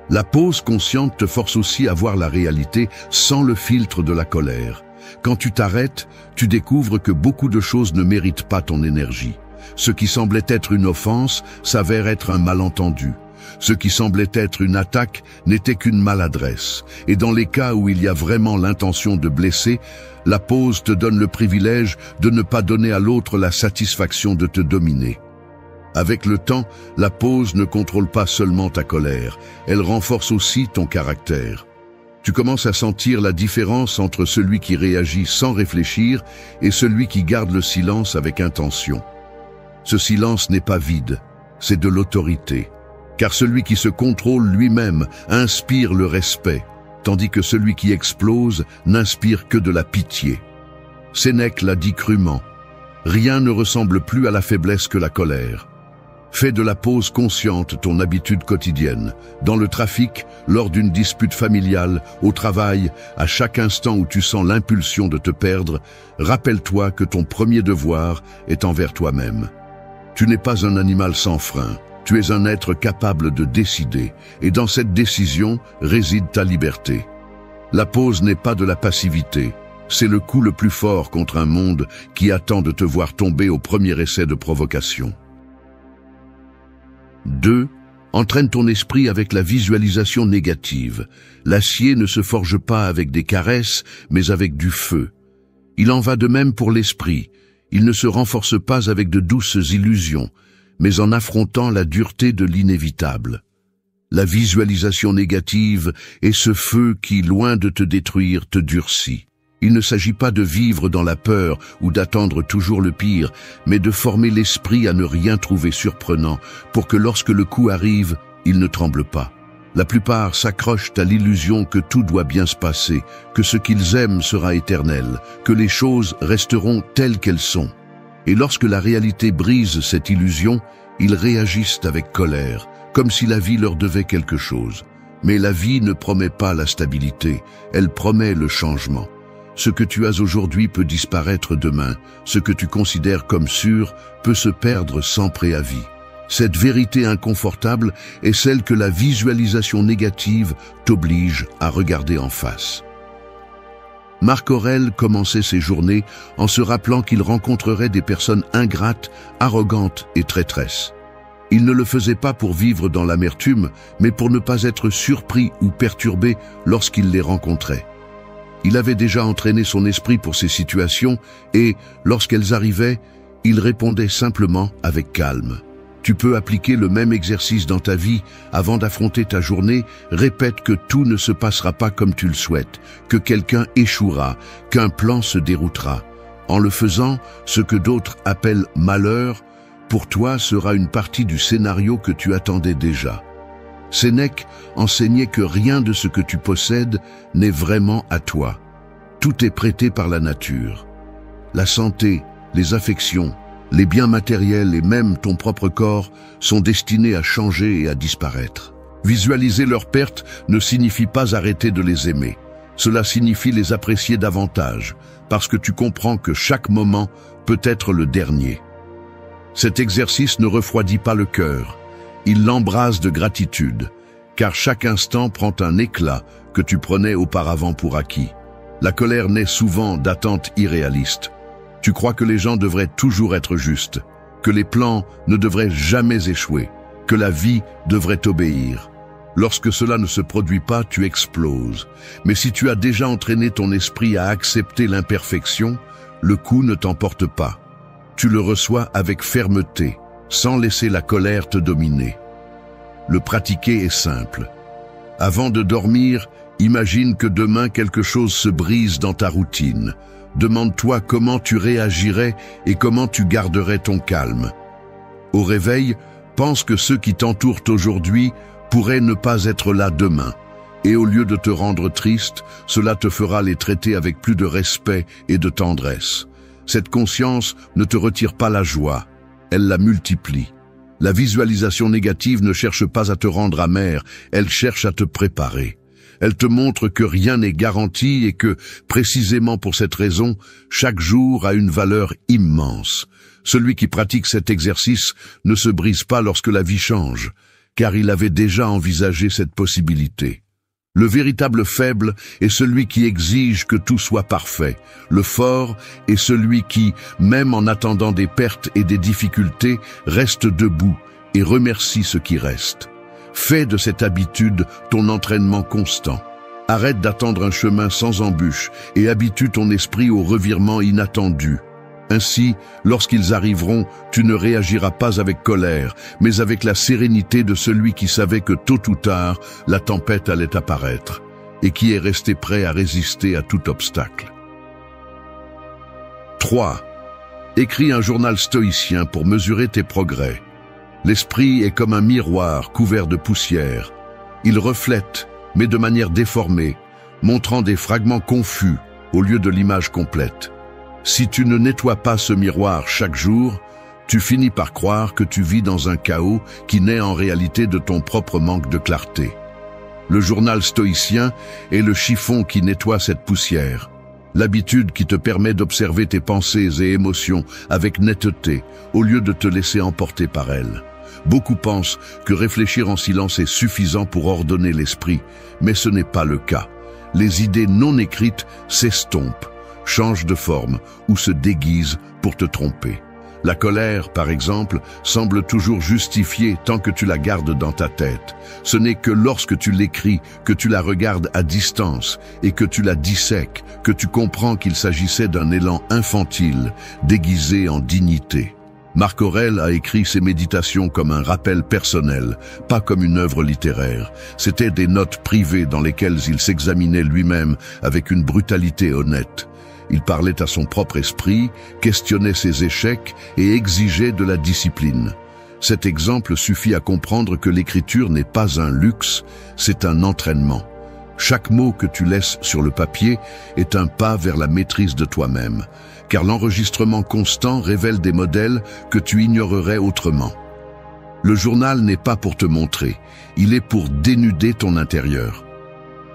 La pause consciente te force aussi à voir la réalité sans le filtre de la colère. Quand tu t'arrêtes, tu découvres que beaucoup de choses ne méritent pas ton énergie. Ce qui semblait être une offense s'avère être un malentendu. Ce qui semblait être une attaque n'était qu'une maladresse. Et dans les cas où il y a vraiment l'intention de blesser, la pause te donne le privilège de ne pas donner à l'autre la satisfaction de te dominer. Avec le temps, la pause ne contrôle pas seulement ta colère, elle renforce aussi ton caractère. Tu commences à sentir la différence entre celui qui réagit sans réfléchir et celui qui garde le silence avec intention. Ce silence n'est pas vide, c'est de l'autorité. Car celui qui se contrôle lui-même inspire le respect, tandis que celui qui explose n'inspire que de la pitié. Sénèque l'a dit crûment, « Rien ne ressemble plus à la faiblesse que la colère. » Fais de la pause consciente ton habitude quotidienne, dans le trafic, lors d'une dispute familiale, au travail, à chaque instant où tu sens l'impulsion de te perdre, rappelle-toi que ton premier devoir est envers toi-même. Tu n'es pas un animal sans frein. Tu es un être capable de décider, et dans cette décision réside ta liberté. La pause n'est pas de la passivité, c'est le coup le plus fort contre un monde qui attend de te voir tomber au premier essai de provocation. 2. Entraîne ton esprit avec la visualisation négative. L'acier ne se forge pas avec des caresses, mais avec du feu. Il en va de même pour l'esprit. Il ne se renforce pas avec de douces illusions, mais en affrontant la dureté de l'inévitable. La visualisation négative est ce feu qui, loin de te détruire, te durcit. Il ne s'agit pas de vivre dans la peur ou d'attendre toujours le pire, mais de former l'esprit à ne rien trouver surprenant pour que lorsque le coup arrive, il ne tremble pas. La plupart s'accrochent à l'illusion que tout doit bien se passer, que ce qu'ils aiment sera éternel, que les choses resteront telles qu'elles sont. Et lorsque la réalité brise cette illusion, ils réagissent avec colère, comme si la vie leur devait quelque chose. Mais la vie ne promet pas la stabilité, elle promet le changement. Ce que tu as aujourd'hui peut disparaître demain, ce que tu considères comme sûr peut se perdre sans préavis. Cette vérité inconfortable est celle que la visualisation négative t'oblige à regarder en face. Marc Aurèle commençait ses journées en se rappelant qu'il rencontrerait des personnes ingrates, arrogantes et traîtresses. Il ne le faisait pas pour vivre dans l'amertume, mais pour ne pas être surpris ou perturbé lorsqu'il les rencontrait. Il avait déjà entraîné son esprit pour ces situations et, lorsqu'elles arrivaient, il répondait simplement avec calme. Tu peux appliquer le même exercice dans ta vie. Avant d'affronter ta journée, répète que tout ne se passera pas comme tu le souhaites, que quelqu'un échouera, qu'un plan se déroutera. En le faisant, ce que d'autres appellent malheur, pour toi sera une partie du scénario que tu attendais déjà. Sénèque enseignait que rien de ce que tu possèdes n'est vraiment à toi. Tout est prêté par la nature. La santé, les affections, les biens matériels et même ton propre corps sont destinés à changer et à disparaître. Visualiser leur perte ne signifie pas arrêter de les aimer. Cela signifie les apprécier davantage, parce que tu comprends que chaque moment peut être le dernier. Cet exercice ne refroidit pas le cœur, il l'embrase de gratitude, car chaque instant prend un éclat que tu prenais auparavant pour acquis. La colère naît souvent d'attentes irréalistes. Tu crois que les gens devraient toujours être justes, que les plans ne devraient jamais échouer, que la vie devrait t'obéir. Lorsque cela ne se produit pas, tu exploses. Mais si tu as déjà entraîné ton esprit à accepter l'imperfection, le coup ne t'emporte pas. Tu le reçois avec fermeté, sans laisser la colère te dominer. Le pratiquer est simple. Avant de dormir, imagine que demain quelque chose se brise dans ta routine. Demande-toi comment tu réagirais et comment tu garderais ton calme. Au réveil, pense que ceux qui t'entourent aujourd'hui pourraient ne pas être là demain. Et au lieu de te rendre triste, cela te fera les traiter avec plus de respect et de tendresse. Cette conscience ne te retire pas la joie, elle la multiplie. La visualisation négative ne cherche pas à te rendre amer, elle cherche à te préparer. Elle te montre que rien n'est garanti et que, précisément pour cette raison, chaque jour a une valeur immense. Celui qui pratique cet exercice ne se brise pas lorsque la vie change, car il avait déjà envisagé cette possibilité. Le véritable faible est celui qui exige que tout soit parfait. Le fort est celui qui, même en attendant des pertes et des difficultés, reste debout et remercie ce qui reste. Fais de cette habitude ton entraînement constant. Arrête d'attendre un chemin sans embûches et habitue ton esprit aux revirements inattendus. Ainsi, lorsqu'ils arriveront, tu ne réagiras pas avec colère, mais avec la sérénité de celui qui savait que tôt ou tard, la tempête allait apparaître, et qui est resté prêt à résister à tout obstacle. 3. Écris un journal stoïcien pour mesurer tes progrès. L'esprit est comme un miroir couvert de poussière. Il reflète, mais de manière déformée, montrant des fragments confus au lieu de l'image complète. Si tu ne nettoies pas ce miroir chaque jour, tu finis par croire que tu vis dans un chaos qui naît en réalité de ton propre manque de clarté. Le journal stoïcien est le chiffon qui nettoie cette poussière, l'habitude qui te permet d'observer tes pensées et émotions avec netteté au lieu de te laisser emporter par elles. Beaucoup pensent que réfléchir en silence est suffisant pour ordonner l'esprit, mais ce n'est pas le cas. Les idées non écrites s'estompent, changent de forme ou se déguisent pour te tromper. La colère, par exemple, semble toujours justifiée tant que tu la gardes dans ta tête. Ce n'est que lorsque tu l'écris, que tu la regardes à distance et que tu la dissèques, que tu comprends qu'il s'agissait d'un élan infantile, déguisé en dignité. Marc Aurèle a écrit ses méditations comme un rappel personnel, pas comme une œuvre littéraire. C'étaient des notes privées dans lesquelles il s'examinait lui-même avec une brutalité honnête. Il parlait à son propre esprit, questionnait ses échecs et exigeait de la discipline. Cet exemple suffit à comprendre que l'écriture n'est pas un luxe, c'est un entraînement. Chaque mot que tu laisses sur le papier est un pas vers la maîtrise de toi-même, car l'enregistrement constant révèle des modèles que tu ignorerais autrement. Le journal n'est pas pour te montrer, il est pour dénuder ton intérieur.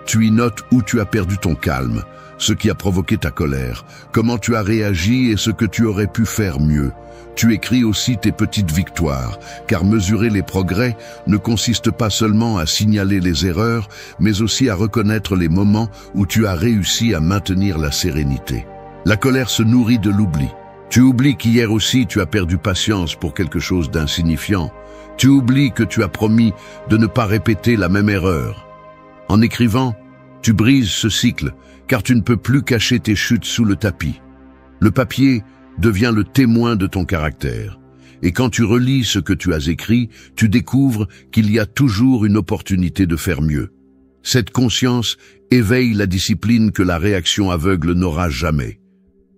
Tu y notes où tu as perdu ton calme, ce qui a provoqué ta colère, comment tu as réagi et ce que tu aurais pu faire mieux. Tu écris aussi tes petites victoires, car mesurer les progrès ne consiste pas seulement à signaler les erreurs, mais aussi à reconnaître les moments où tu as réussi à maintenir la sérénité. La colère se nourrit de l'oubli. Tu oublies qu'hier aussi tu as perdu patience pour quelque chose d'insignifiant. Tu oublies que tu as promis de ne pas répéter la même erreur. En écrivant, tu brises ce cycle, car tu ne peux plus cacher tes chutes sous le tapis. Le papier devient le témoin de ton caractère. Et quand tu relis ce que tu as écrit, tu découvres qu'il y a toujours une opportunité de faire mieux. Cette conscience éveille la discipline que la réaction aveugle n'aura jamais.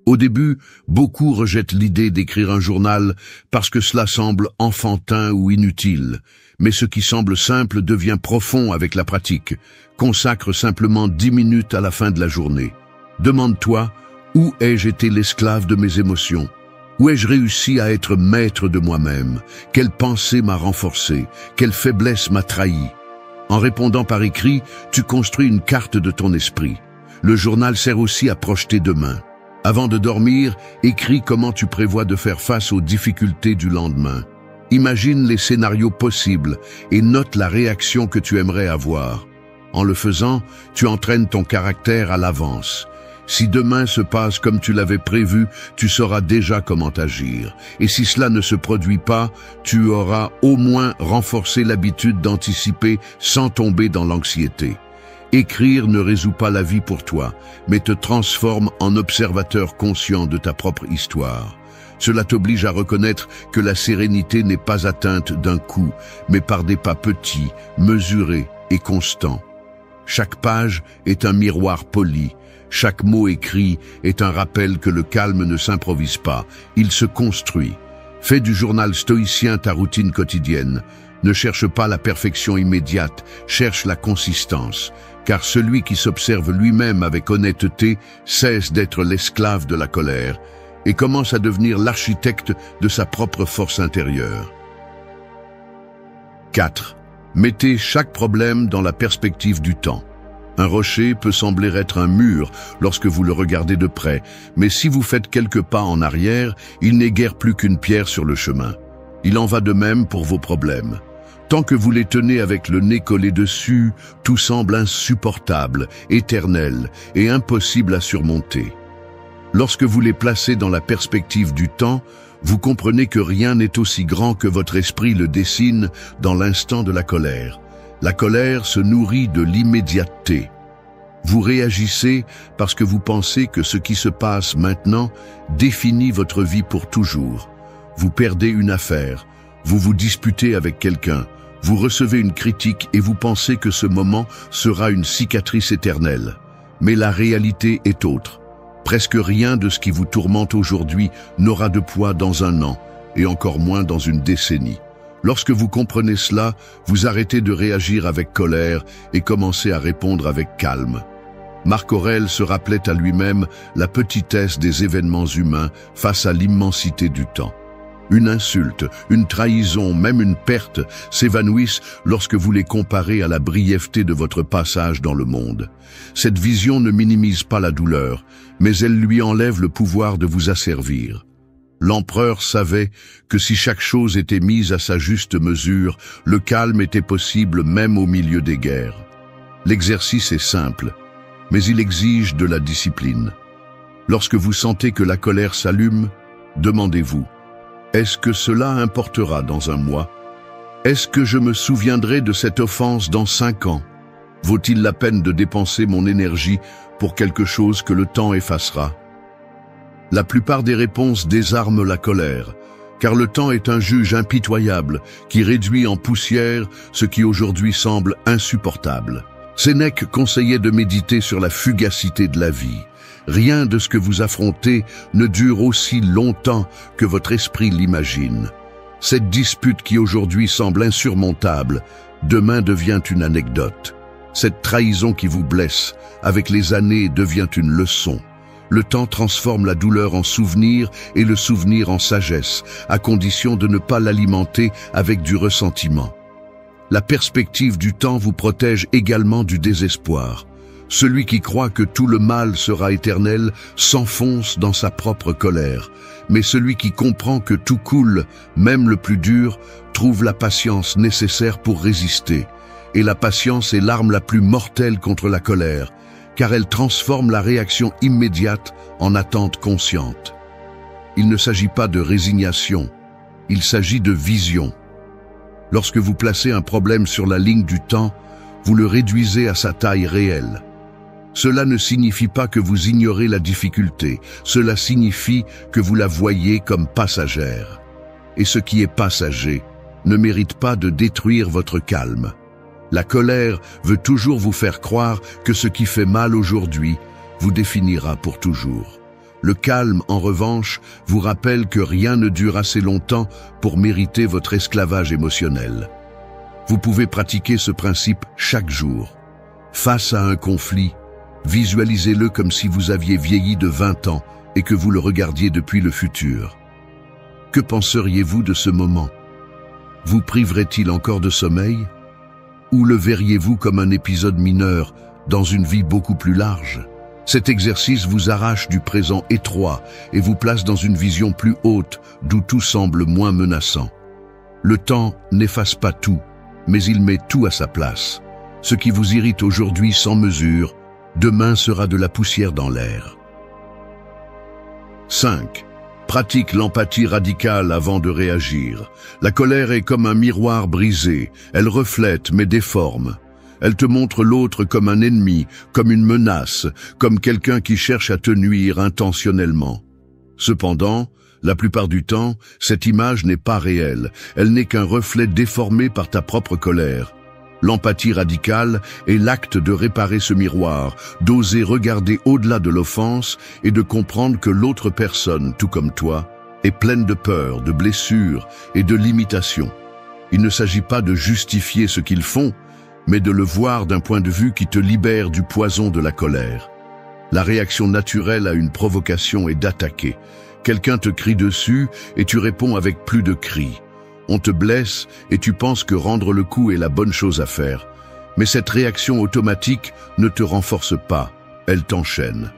Au début, beaucoup rejettent l'idée d'écrire un journal parce que cela semble enfantin ou inutile. Mais ce qui semble simple devient profond avec la pratique. Consacre simplement 10 minutes à la fin de la journée. Demande-toi, où ai-je été l'esclave de mes émotions? Où ai-je réussi à être maître de moi-même? Quelle pensée m'a renforcé? Quelle faiblesse m'a trahi? En répondant par écrit, tu construis une carte de ton esprit. Le journal sert aussi à projeter demain. Avant de dormir, écris comment tu prévois de faire face aux difficultés du lendemain. Imagine les scénarios possibles et note la réaction que tu aimerais avoir. En le faisant, tu entraînes ton caractère à l'avance. Si demain se passe comme tu l'avais prévu, tu sauras déjà comment agir. Et si cela ne se produit pas, tu auras au moins renforcé l'habitude d'anticiper sans tomber dans l'anxiété. Écrire ne résout pas la vie pour toi, mais te transforme en observateur conscient de ta propre histoire. Cela t'oblige à reconnaître que la sérénité n'est pas atteinte d'un coup, mais par des pas petits, mesurés et constants. Chaque page est un miroir poli. Chaque mot écrit est un rappel que le calme ne s'improvise pas, il se construit. Fais du journal stoïcien ta routine quotidienne. Ne cherche pas la perfection immédiate, cherche la consistance. Car celui qui s'observe lui-même avec honnêteté cesse d'être l'esclave de la colère et commence à devenir l'architecte de sa propre force intérieure. 4. Mettez chaque problème dans la perspective du temps. Un rocher peut sembler être un mur lorsque vous le regardez de près, mais si vous faites quelques pas en arrière, il n'est guère plus qu'une pierre sur le chemin. Il en va de même pour vos problèmes. Tant que vous les tenez avec le nez collé dessus, tout semble insupportable, éternel et impossible à surmonter. Lorsque vous les placez dans la perspective du temps, vous comprenez que rien n'est aussi grand que votre esprit le dessine dans l'instant de la colère. La colère se nourrit de l'immédiateté. Vous réagissez parce que vous pensez que ce qui se passe maintenant définit votre vie pour toujours. Vous perdez une affaire, vous vous disputez avec quelqu'un, vous recevez une critique et vous pensez que ce moment sera une cicatrice éternelle. Mais la réalité est autre. Presque rien de ce qui vous tourmente aujourd'hui n'aura de poids dans un an, et encore moins dans une décennie. Lorsque vous comprenez cela, vous arrêtez de réagir avec colère et commencez à répondre avec calme. Marc Aurèle se rappelait à lui-même la petitesse des événements humains face à l'immensité du temps. Une insulte, une trahison, même une perte s'évanouissent lorsque vous les comparez à la brièveté de votre passage dans le monde. Cette vision ne minimise pas la douleur, mais elle lui enlève le pouvoir de vous asservir. L'empereur savait que si chaque chose était mise à sa juste mesure, le calme était possible même au milieu des guerres. L'exercice est simple, mais il exige de la discipline. Lorsque vous sentez que la colère s'allume, demandez-vous: est-ce que cela importera dans un mois? Est-ce que je me souviendrai de cette offense dans 5 ans? Vaut-il la peine de dépenser mon énergie pour quelque chose que le temps effacera? La plupart des réponses désarment la colère, car le temps est un juge impitoyable qui réduit en poussière ce qui aujourd'hui semble insupportable. Sénèque conseillait de méditer sur la fugacité de la vie. Rien de ce que vous affrontez ne dure aussi longtemps que votre esprit l'imagine. Cette dispute qui aujourd'hui semble insurmontable, demain devient une anecdote. Cette trahison qui vous blesse, avec les années, devient une leçon. Le temps transforme la douleur en souvenir et le souvenir en sagesse, à condition de ne pas l'alimenter avec du ressentiment. La perspective du temps vous protège également du désespoir. Celui qui croit que tout le mal sera éternel s'enfonce dans sa propre colère. Mais celui qui comprend que tout coule, même le plus dur, trouve la patience nécessaire pour résister. Et la patience est l'arme la plus mortelle contre la colère, car elle transforme la réaction immédiate en attente consciente. Il ne s'agit pas de résignation, il s'agit de vision. Lorsque vous placez un problème sur la ligne du temps, vous le réduisez à sa taille réelle. Cela ne signifie pas que vous ignorez la difficulté, cela signifie que vous la voyez comme passagère. Et ce qui est passager ne mérite pas de détruire votre calme. La colère veut toujours vous faire croire que ce qui fait mal aujourd'hui vous définira pour toujours. Le calme, en revanche, vous rappelle que rien ne dure assez longtemps pour mériter votre esclavage émotionnel. Vous pouvez pratiquer ce principe chaque jour. Face à un conflit, visualisez-le comme si vous aviez vieilli de 20 ans et que vous le regardiez depuis le futur. Que penseriez-vous de ce moment? Vous priverait-il encore de sommeil? Ou le verriez-vous comme un épisode mineur dans une vie beaucoup plus large? Cet exercice vous arrache du présent étroit et vous place dans une vision plus haute d'où tout semble moins menaçant. Le temps n'efface pas tout, mais il met tout à sa place. Ce qui vous irrite aujourd'hui sans mesure, demain sera de la poussière dans l'air. 5. Pratique l'empathie radicale avant de réagir. La colère est comme un miroir brisé. Elle reflète mais déforme. Elle te montre l'autre comme un ennemi, comme une menace, comme quelqu'un qui cherche à te nuire intentionnellement. Cependant, la plupart du temps, cette image n'est pas réelle. Elle n'est qu'un reflet déformé par ta propre colère. L'empathie radicale est l'acte de réparer ce miroir, d'oser regarder au-delà de l'offense et de comprendre que l'autre personne, tout comme toi, est pleine de peur, de blessures et de limitations. Il ne s'agit pas de justifier ce qu'ils font, mais de le voir d'un point de vue qui te libère du poison de la colère. La réaction naturelle à une provocation est d'attaquer. Quelqu'un te crie dessus et tu réponds avec plus de cris. On te blesse et tu penses que rendre le coup est la bonne chose à faire. Mais cette réaction automatique ne te renforce pas, elle t'enchaîne.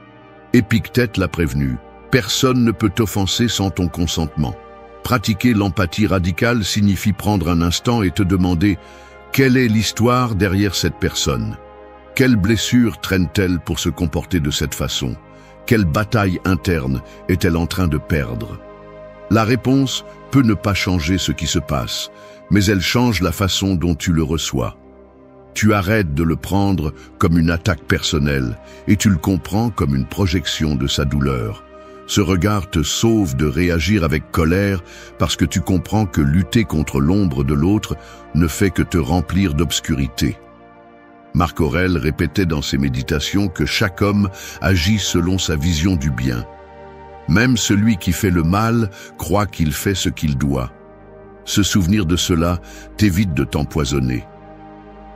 Épictète l'a prévenu, personne ne peut t'offenser sans ton consentement. Pratiquer l'empathie radicale signifie prendre un instant et te demander quelle est l'histoire derrière cette personne. Quelle blessure traîne-t-elle pour se comporter de cette façon? Quelle bataille interne est-elle en train de perdre? La réponse peut ne pas changer ce qui se passe, mais elle change la façon dont tu le reçois. Tu arrêtes de le prendre comme une attaque personnelle et tu le comprends comme une projection de sa douleur. Ce regard te sauve de réagir avec colère parce que tu comprends que lutter contre l'ombre de l'autre ne fait que te remplir d'obscurité. Marc Aurèle répétait dans ses méditations que chaque homme agit selon sa vision du bien. Même celui qui fait le mal croit qu'il fait ce qu'il doit. Se souvenir de cela t'évite de t'empoisonner.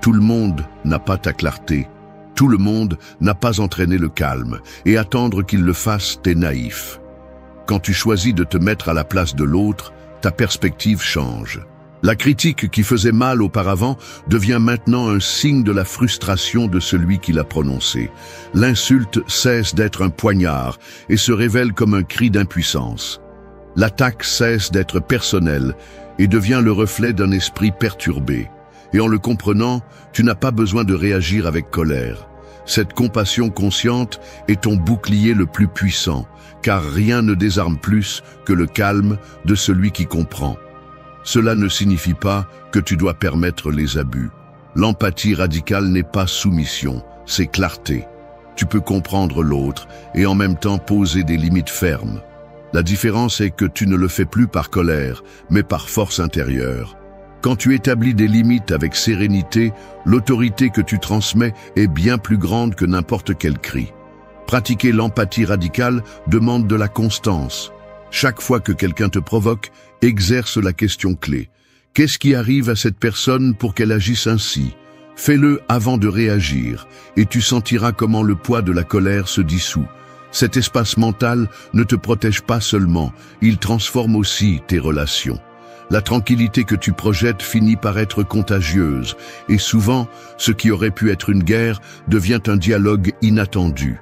Tout le monde n'a pas ta clarté. Tout le monde n'a pas entraîné le calme, et attendre qu'il le fasse, t'es naïf. Quand tu choisis de te mettre à la place de l'autre, ta perspective change. La critique qui faisait mal auparavant devient maintenant un signe de la frustration de celui qui l'a prononcée. L'insulte cesse d'être un poignard et se révèle comme un cri d'impuissance. L'attaque cesse d'être personnelle et devient le reflet d'un esprit perturbé. Et en le comprenant, tu n'as pas besoin de réagir avec colère. Cette compassion consciente est ton bouclier le plus puissant, car rien ne désarme plus que le calme de celui qui comprend. Cela ne signifie pas que tu dois permettre les abus. L'empathie radicale n'est pas soumission, c'est clarté. Tu peux comprendre l'autre et en même temps poser des limites fermes. La différence est que tu ne le fais plus par colère, mais par force intérieure. Quand tu établis des limites avec sérénité, l'autorité que tu transmets est bien plus grande que n'importe quel cri. Pratiquer l'empathie radicale demande de la constance. Chaque fois que quelqu'un te provoque, exerce la question clé. Qu'est-ce qui arrive à cette personne pour qu'elle agisse ainsi? Fais-le avant de réagir, et tu sentiras comment le poids de la colère se dissout. Cet espace mental ne te protège pas seulement, il transforme aussi tes relations. La tranquillité que tu projettes finit par être contagieuse, et souvent, ce qui aurait pu être une guerre devient un dialogue inattendu.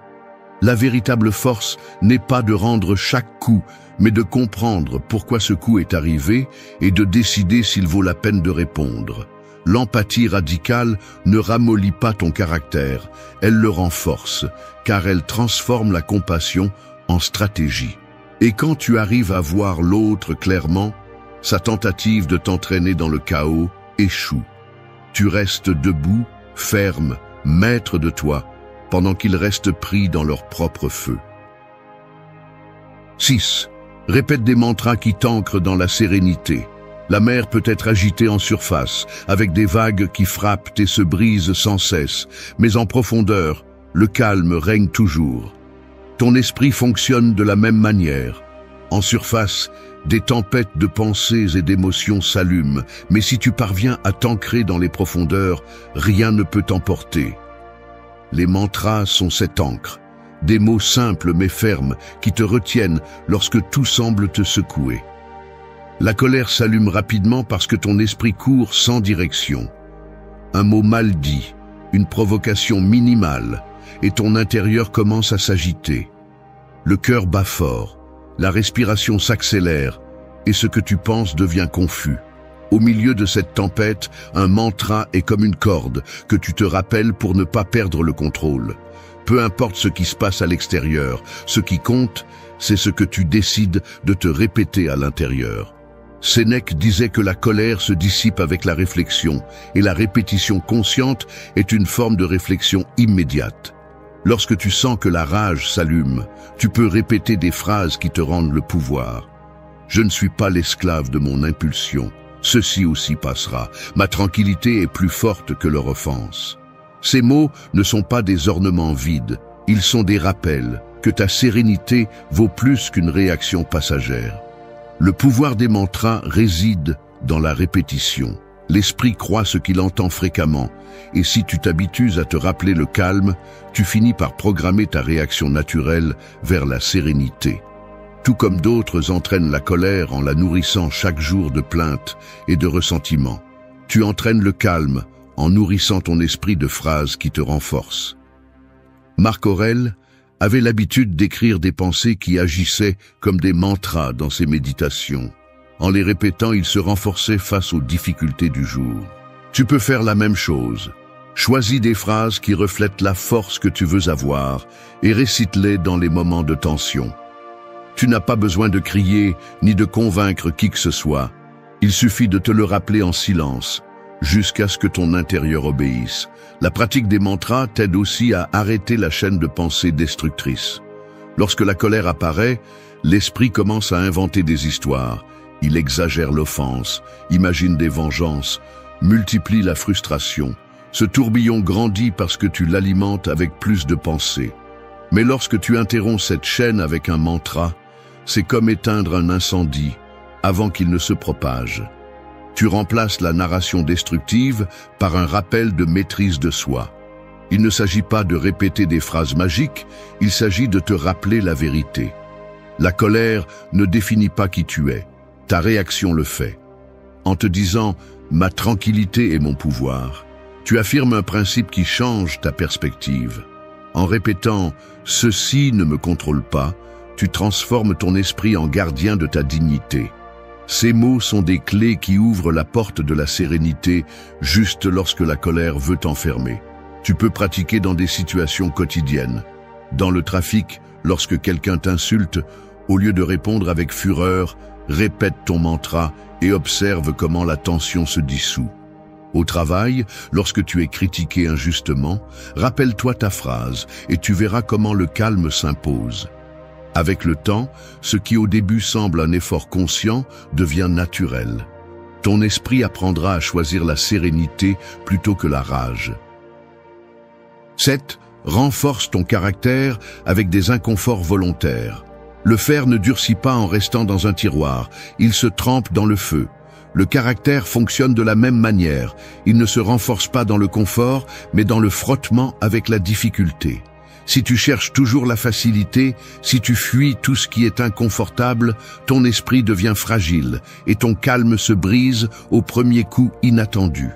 La véritable force n'est pas de rendre chaque coup, mais de comprendre pourquoi ce coup est arrivé et de décider s'il vaut la peine de répondre. L'empathie radicale ne ramollit pas ton caractère, elle le renforce, car elle transforme la compassion en stratégie. Et quand tu arrives à voir l'autre clairement, sa tentative de t'entraîner dans le chaos échoue. Tu restes debout, ferme, maître de toi, pendant qu'ils restent pris dans leur propre feu. 6. Répète des mantras qui t'ancrent dans la sérénité. La mer peut être agitée en surface, avec des vagues qui frappent et se brisent sans cesse, mais en profondeur, le calme règne toujours. Ton esprit fonctionne de la même manière. En surface, des tempêtes de pensées et d'émotions s'allument, mais si tu parviens à t'ancrer dans les profondeurs, rien ne peut t'emporter. Les mantras sont cette encre, des mots simples mais fermes qui te retiennent lorsque tout semble te secouer. La colère s'allume rapidement parce que ton esprit court sans direction. Un mot mal dit, une provocation minimale, et ton intérieur commence à s'agiter. Le cœur bat fort, la respiration s'accélère, et ce que tu penses devient confus. Au milieu de cette tempête, un mantra est comme une corde que tu te rappelles pour ne pas perdre le contrôle. Peu importe ce qui se passe à l'extérieur, ce qui compte, c'est ce que tu décides de te répéter à l'intérieur. Sénèque disait que la colère se dissipe avec la réflexion, et la répétition consciente est une forme de réflexion immédiate. Lorsque tu sens que la rage s'allume, tu peux répéter des phrases qui te rendent le pouvoir. Je ne suis pas l'esclave de mon impulsion. Ceci aussi passera. Ma tranquillité est plus forte que leur offense. Ces mots ne sont pas des ornements vides. Ils sont des rappels que ta sérénité vaut plus qu'une réaction passagère. Le pouvoir des mantras réside dans la répétition. L'esprit croit ce qu'il entend fréquemment, et si tu t'habitues à te rappeler le calme, tu finis par programmer ta réaction naturelle vers la sérénité. tout comme d'autres entraînent la colère en la nourrissant chaque jour de plaintes et de ressentiments. Tu entraînes le calme en nourrissant ton esprit de phrases qui te renforcent. Marc Aurèle avait l'habitude d'écrire des pensées qui agissaient comme des mantras dans ses méditations. En les répétant, il se renforçait face aux difficultés du jour. Tu peux faire la même chose. Choisis des phrases qui reflètent la force que tu veux avoir et récite-les dans les moments de tension. Tu n'as pas besoin de crier ni de convaincre qui que ce soit. Il suffit de te le rappeler en silence, jusqu'à ce que ton intérieur obéisse. La pratique des mantras t'aide aussi à arrêter la chaîne de pensées destructrices. Lorsque la colère apparaît, l'esprit commence à inventer des histoires. Il exagère l'offense, imagine des vengeances, multiplie la frustration. Ce tourbillon grandit parce que tu l'alimentes avec plus de pensées. Mais lorsque tu interromps cette chaîne avec un mantra, c'est comme éteindre un incendie avant qu'il ne se propage. Tu remplaces la narration destructive par un rappel de maîtrise de soi. Il ne s'agit pas de répéter des phrases magiques, il s'agit de te rappeler la vérité. La colère ne définit pas qui tu es. Ta réaction le fait. En te disant « ma tranquillité est mon pouvoir », tu affirmes un principe qui change ta perspective. En répétant « ceci ne me contrôle pas », tu transformes ton esprit en gardien de ta dignité. Ces mots sont des clés qui ouvrent la porte de la sérénité juste lorsque la colère veut t'enfermer. Tu peux pratiquer dans des situations quotidiennes. Dans le trafic, lorsque quelqu'un t'insulte, au lieu de répondre avec fureur, répète ton mantra et observe comment la tension se dissout. Au travail, lorsque tu es critiqué injustement, rappelle-toi ta phrase et tu verras comment le calme s'impose. Avec le temps, ce qui au début semble un effort conscient devient naturel. Ton esprit apprendra à choisir la sérénité plutôt que la rage. 7. Renforce ton caractère avec des inconforts volontaires. Le fer ne durcit pas en restant dans un tiroir, il se trempe dans le feu. Le caractère fonctionne de la même manière, il ne se renforce pas dans le confort, mais dans le frottement avec la difficulté. Si tu cherches toujours la facilité, si tu fuis tout ce qui est inconfortable, ton esprit devient fragile et ton calme se brise au premier coup inattendu.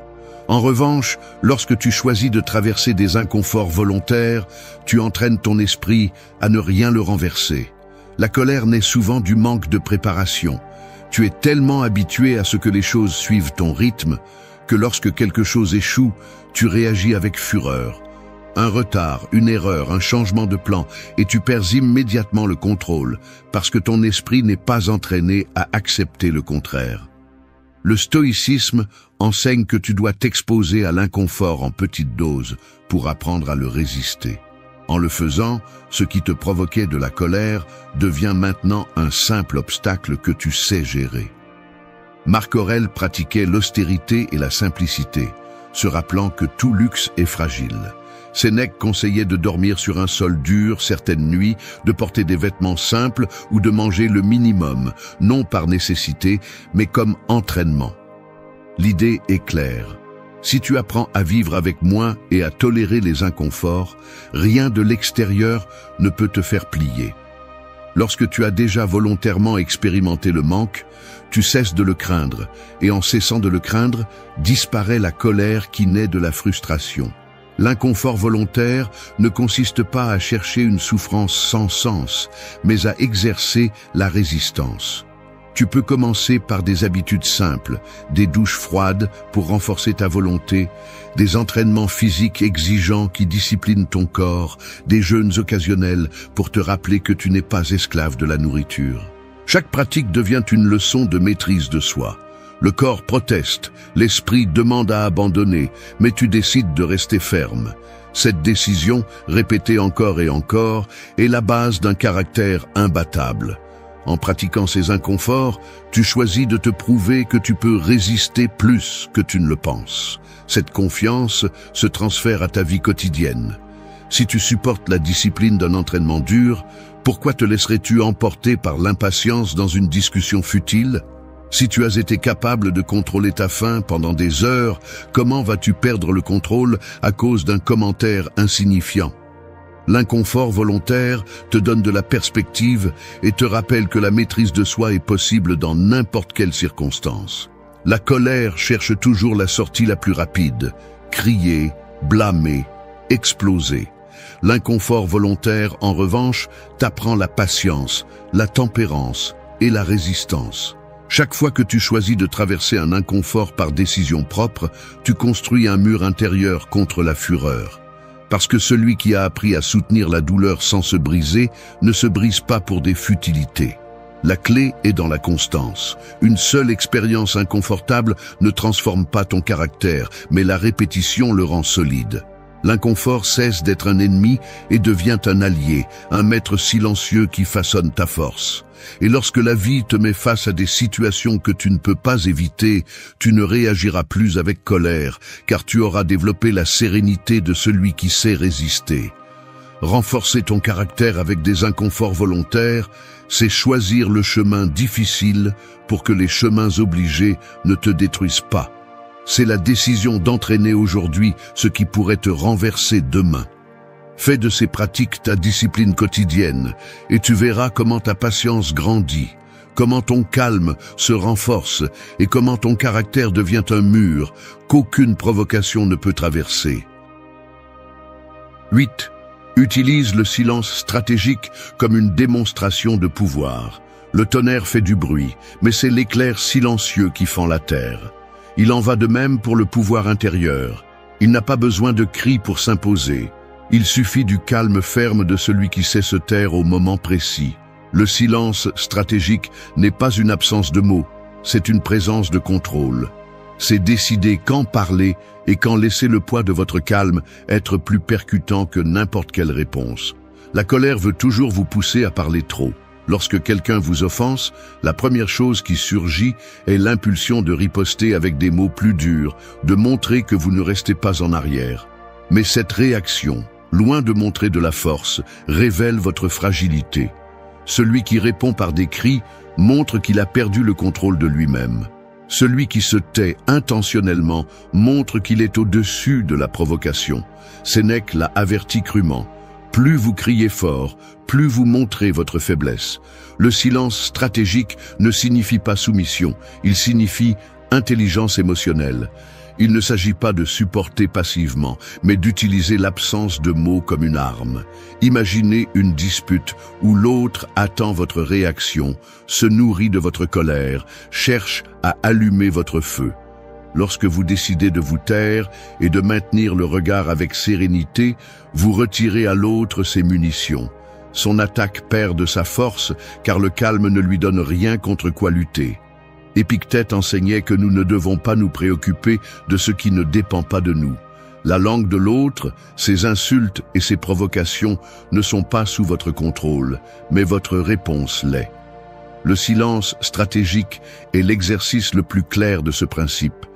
En revanche, lorsque tu choisis de traverser des inconforts volontaires, tu entraînes ton esprit à ne rien le renverser. La colère naît souvent du manque de préparation. Tu es tellement habitué à ce que les choses suivent ton rythme que lorsque quelque chose échoue, tu réagis avec fureur. Un retard, une erreur, un changement de plan, et tu perds immédiatement le contrôle parce que ton esprit n'est pas entraîné à accepter le contraire. Le stoïcisme enseigne que tu dois t'exposer à l'inconfort en petites doses pour apprendre à le résister. En le faisant, ce qui te provoquait de la colère devient maintenant un simple obstacle que tu sais gérer. Marc Aurèle pratiquait l'austérité et la simplicité, se rappelant que tout luxe est fragile. Sénèque conseillait de dormir sur un sol dur certaines nuits, de porter des vêtements simples ou de manger le minimum, non par nécessité, mais comme entraînement. L'idée est claire. Si tu apprends à vivre avec moins et à tolérer les inconforts, rien de l'extérieur ne peut te faire plier. Lorsque tu as déjà volontairement expérimenté le manque, tu cesses de le craindre, et en cessant de le craindre, disparaît la colère qui naît de la frustration. L'inconfort volontaire ne consiste pas à chercher une souffrance sans sens, mais à exercer la résistance. Tu peux commencer par des habitudes simples, des douches froides pour renforcer ta volonté, des entraînements physiques exigeants qui disciplinent ton corps, des jeûnes occasionnels pour te rappeler que tu n'es pas esclave de la nourriture. Chaque pratique devient une leçon de maîtrise de soi. Le corps proteste, l'esprit demande à abandonner, mais tu décides de rester ferme. Cette décision, répétée encore et encore, est la base d'un caractère imbattable. En pratiquant ces inconforts, tu choisis de te prouver que tu peux résister plus que tu ne le penses. Cette confiance se transfère à ta vie quotidienne. Si tu supportes la discipline d'un entraînement dur, pourquoi te laisserais-tu emporter par l'impatience dans une discussion futile ? Si tu as été capable de contrôler ta faim pendant des heures, comment vas-tu perdre le contrôle à cause d'un commentaire insignifiant ? L'inconfort volontaire te donne de la perspective et te rappelle que la maîtrise de soi est possible dans n'importe quelle circonstance. La colère cherche toujours la sortie la plus rapide, crier, blâmer, exploser. L'inconfort volontaire, en revanche, t'apprend la patience, la tempérance et la résistance. Chaque fois que tu choisis de traverser un inconfort par décision propre, tu construis un mur intérieur contre la fureur. Parce que celui qui a appris à soutenir la douleur sans se briser ne se brise pas pour des futilités. La clé est dans la constance. Une seule expérience inconfortable ne transforme pas ton caractère, mais la répétition le rend solide. L'inconfort cesse d'être un ennemi et devient un allié, un maître silencieux qui façonne ta force. Et lorsque la vie te met face à des situations que tu ne peux pas éviter, tu ne réagiras plus avec colère, car tu auras développé la sérénité de celui qui sait résister. Renforcer ton caractère avec des inconforts volontaires, c'est choisir le chemin difficile pour que les chemins obligés ne te détruisent pas. C'est la décision d'entraîner aujourd'hui ce qui pourrait te renverser demain. Fais de ces pratiques ta discipline quotidienne et tu verras comment ta patience grandit, comment ton calme se renforce et comment ton caractère devient un mur qu'aucune provocation ne peut traverser. 8. Utilise le silence stratégique comme une démonstration de pouvoir. Le tonnerre fait du bruit, mais c'est l'éclair silencieux qui fend la terre. Il en va de même pour le pouvoir intérieur. Il n'a pas besoin de cris pour s'imposer. Il suffit du calme ferme de celui qui sait se taire au moment précis. Le silence stratégique n'est pas une absence de mots, c'est une présence de contrôle. C'est décider quand parler et quand laisser le poids de votre calme être plus percutant que n'importe quelle réponse. La colère veut toujours vous pousser à parler trop. Lorsque quelqu'un vous offense, la première chose qui surgit est l'impulsion de riposter avec des mots plus durs, de montrer que vous ne restez pas en arrière. Mais cette réaction, loin de montrer de la force, révèle votre fragilité. Celui qui répond par des cris montre qu'il a perdu le contrôle de lui-même. Celui qui se tait intentionnellement montre qu'il est au-dessus de la provocation. Sénèque l'a averti crûment. Plus vous criez fort, plus vous montrez votre faiblesse. Le silence stratégique ne signifie pas soumission, il signifie intelligence émotionnelle. Il ne s'agit pas de supporter passivement, mais d'utiliser l'absence de mots comme une arme. Imaginez une dispute où l'autre attend votre réaction, se nourrit de votre colère, cherche à allumer votre feu. Lorsque vous décidez de vous taire et de maintenir le regard avec sérénité, vous retirez à l'autre ses munitions. Son attaque perd de sa force car le calme ne lui donne rien contre quoi lutter. Épictète enseignait que nous ne devons pas nous préoccuper de ce qui ne dépend pas de nous. La langue de l'autre, ses insultes et ses provocations ne sont pas sous votre contrôle, mais votre réponse l'est. Le silence stratégique est l'exercice le plus clair de ce principe.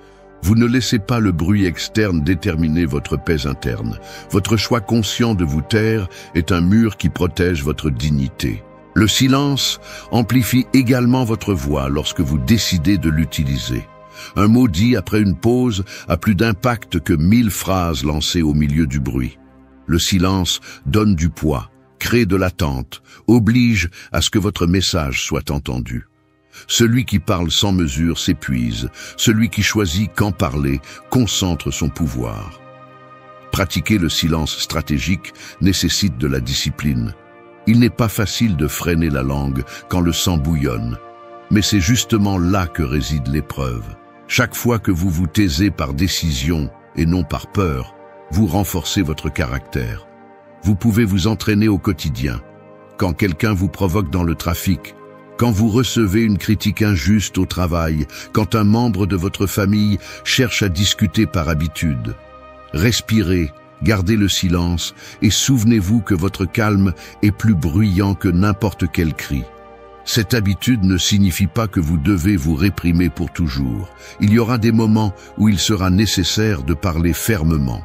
Vous ne laissez pas le bruit externe déterminer votre paix interne. Votre choix conscient de vous taire est un mur qui protège votre dignité. Le silence amplifie également votre voix lorsque vous décidez de l'utiliser. Un mot dit après une pause a plus d'impact que 1000 phrases lancées au milieu du bruit. Le silence donne du poids, crée de l'attente, oblige à ce que votre message soit entendu. Celui qui parle sans mesure s'épuise. Celui qui choisit quand parler concentre son pouvoir. Pratiquer le silence stratégique nécessite de la discipline. Il n'est pas facile de freiner la langue quand le sang bouillonne. Mais c'est justement là que réside l'épreuve. Chaque fois que vous vous taisez par décision et non par peur, vous renforcez votre caractère. Vous pouvez vous entraîner au quotidien. Quand quelqu'un vous provoque dans le trafic, quand vous recevez une critique injuste au travail, quand un membre de votre famille cherche à discuter par habitude. Respirez, gardez le silence et souvenez-vous que votre calme est plus bruyant que n'importe quel cri. Cette habitude ne signifie pas que vous devez vous réprimer pour toujours. Il y aura des moments où il sera nécessaire de parler fermement.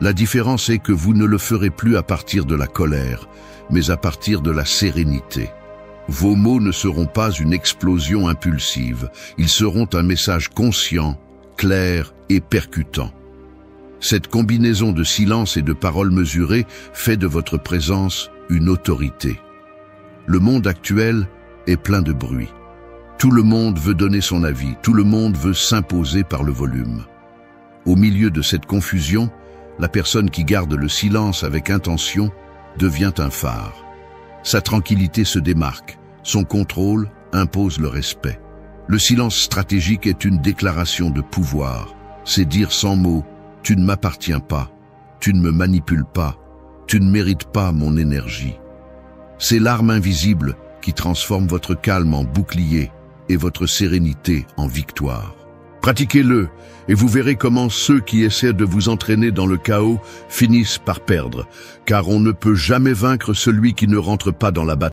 La différence est que vous ne le ferez plus à partir de la colère, mais à partir de la sérénité. Vos mots ne seront pas une explosion impulsive, ils seront un message conscient, clair et percutant. Cette combinaison de silence et de paroles mesurées fait de votre présence une autorité. Le monde actuel est plein de bruit. Tout le monde veut donner son avis, tout le monde veut s'imposer par le volume. Au milieu de cette confusion, la personne qui garde le silence avec intention devient un phare. Sa tranquillité se démarque, son contrôle impose le respect. Le silence stratégique est une déclaration de pouvoir. C'est dire sans mots: tu ne m'appartiens pas, tu ne me manipules pas, tu ne mérites pas mon énergie. C'est l'arme invisible qui transforme votre calme en bouclier et votre sérénité en victoire. Pratiquez-le et vous verrez comment ceux qui essaient de vous entraîner dans le chaos finissent par perdre, car on ne peut jamais vaincre celui qui ne rentre pas dans la bataille.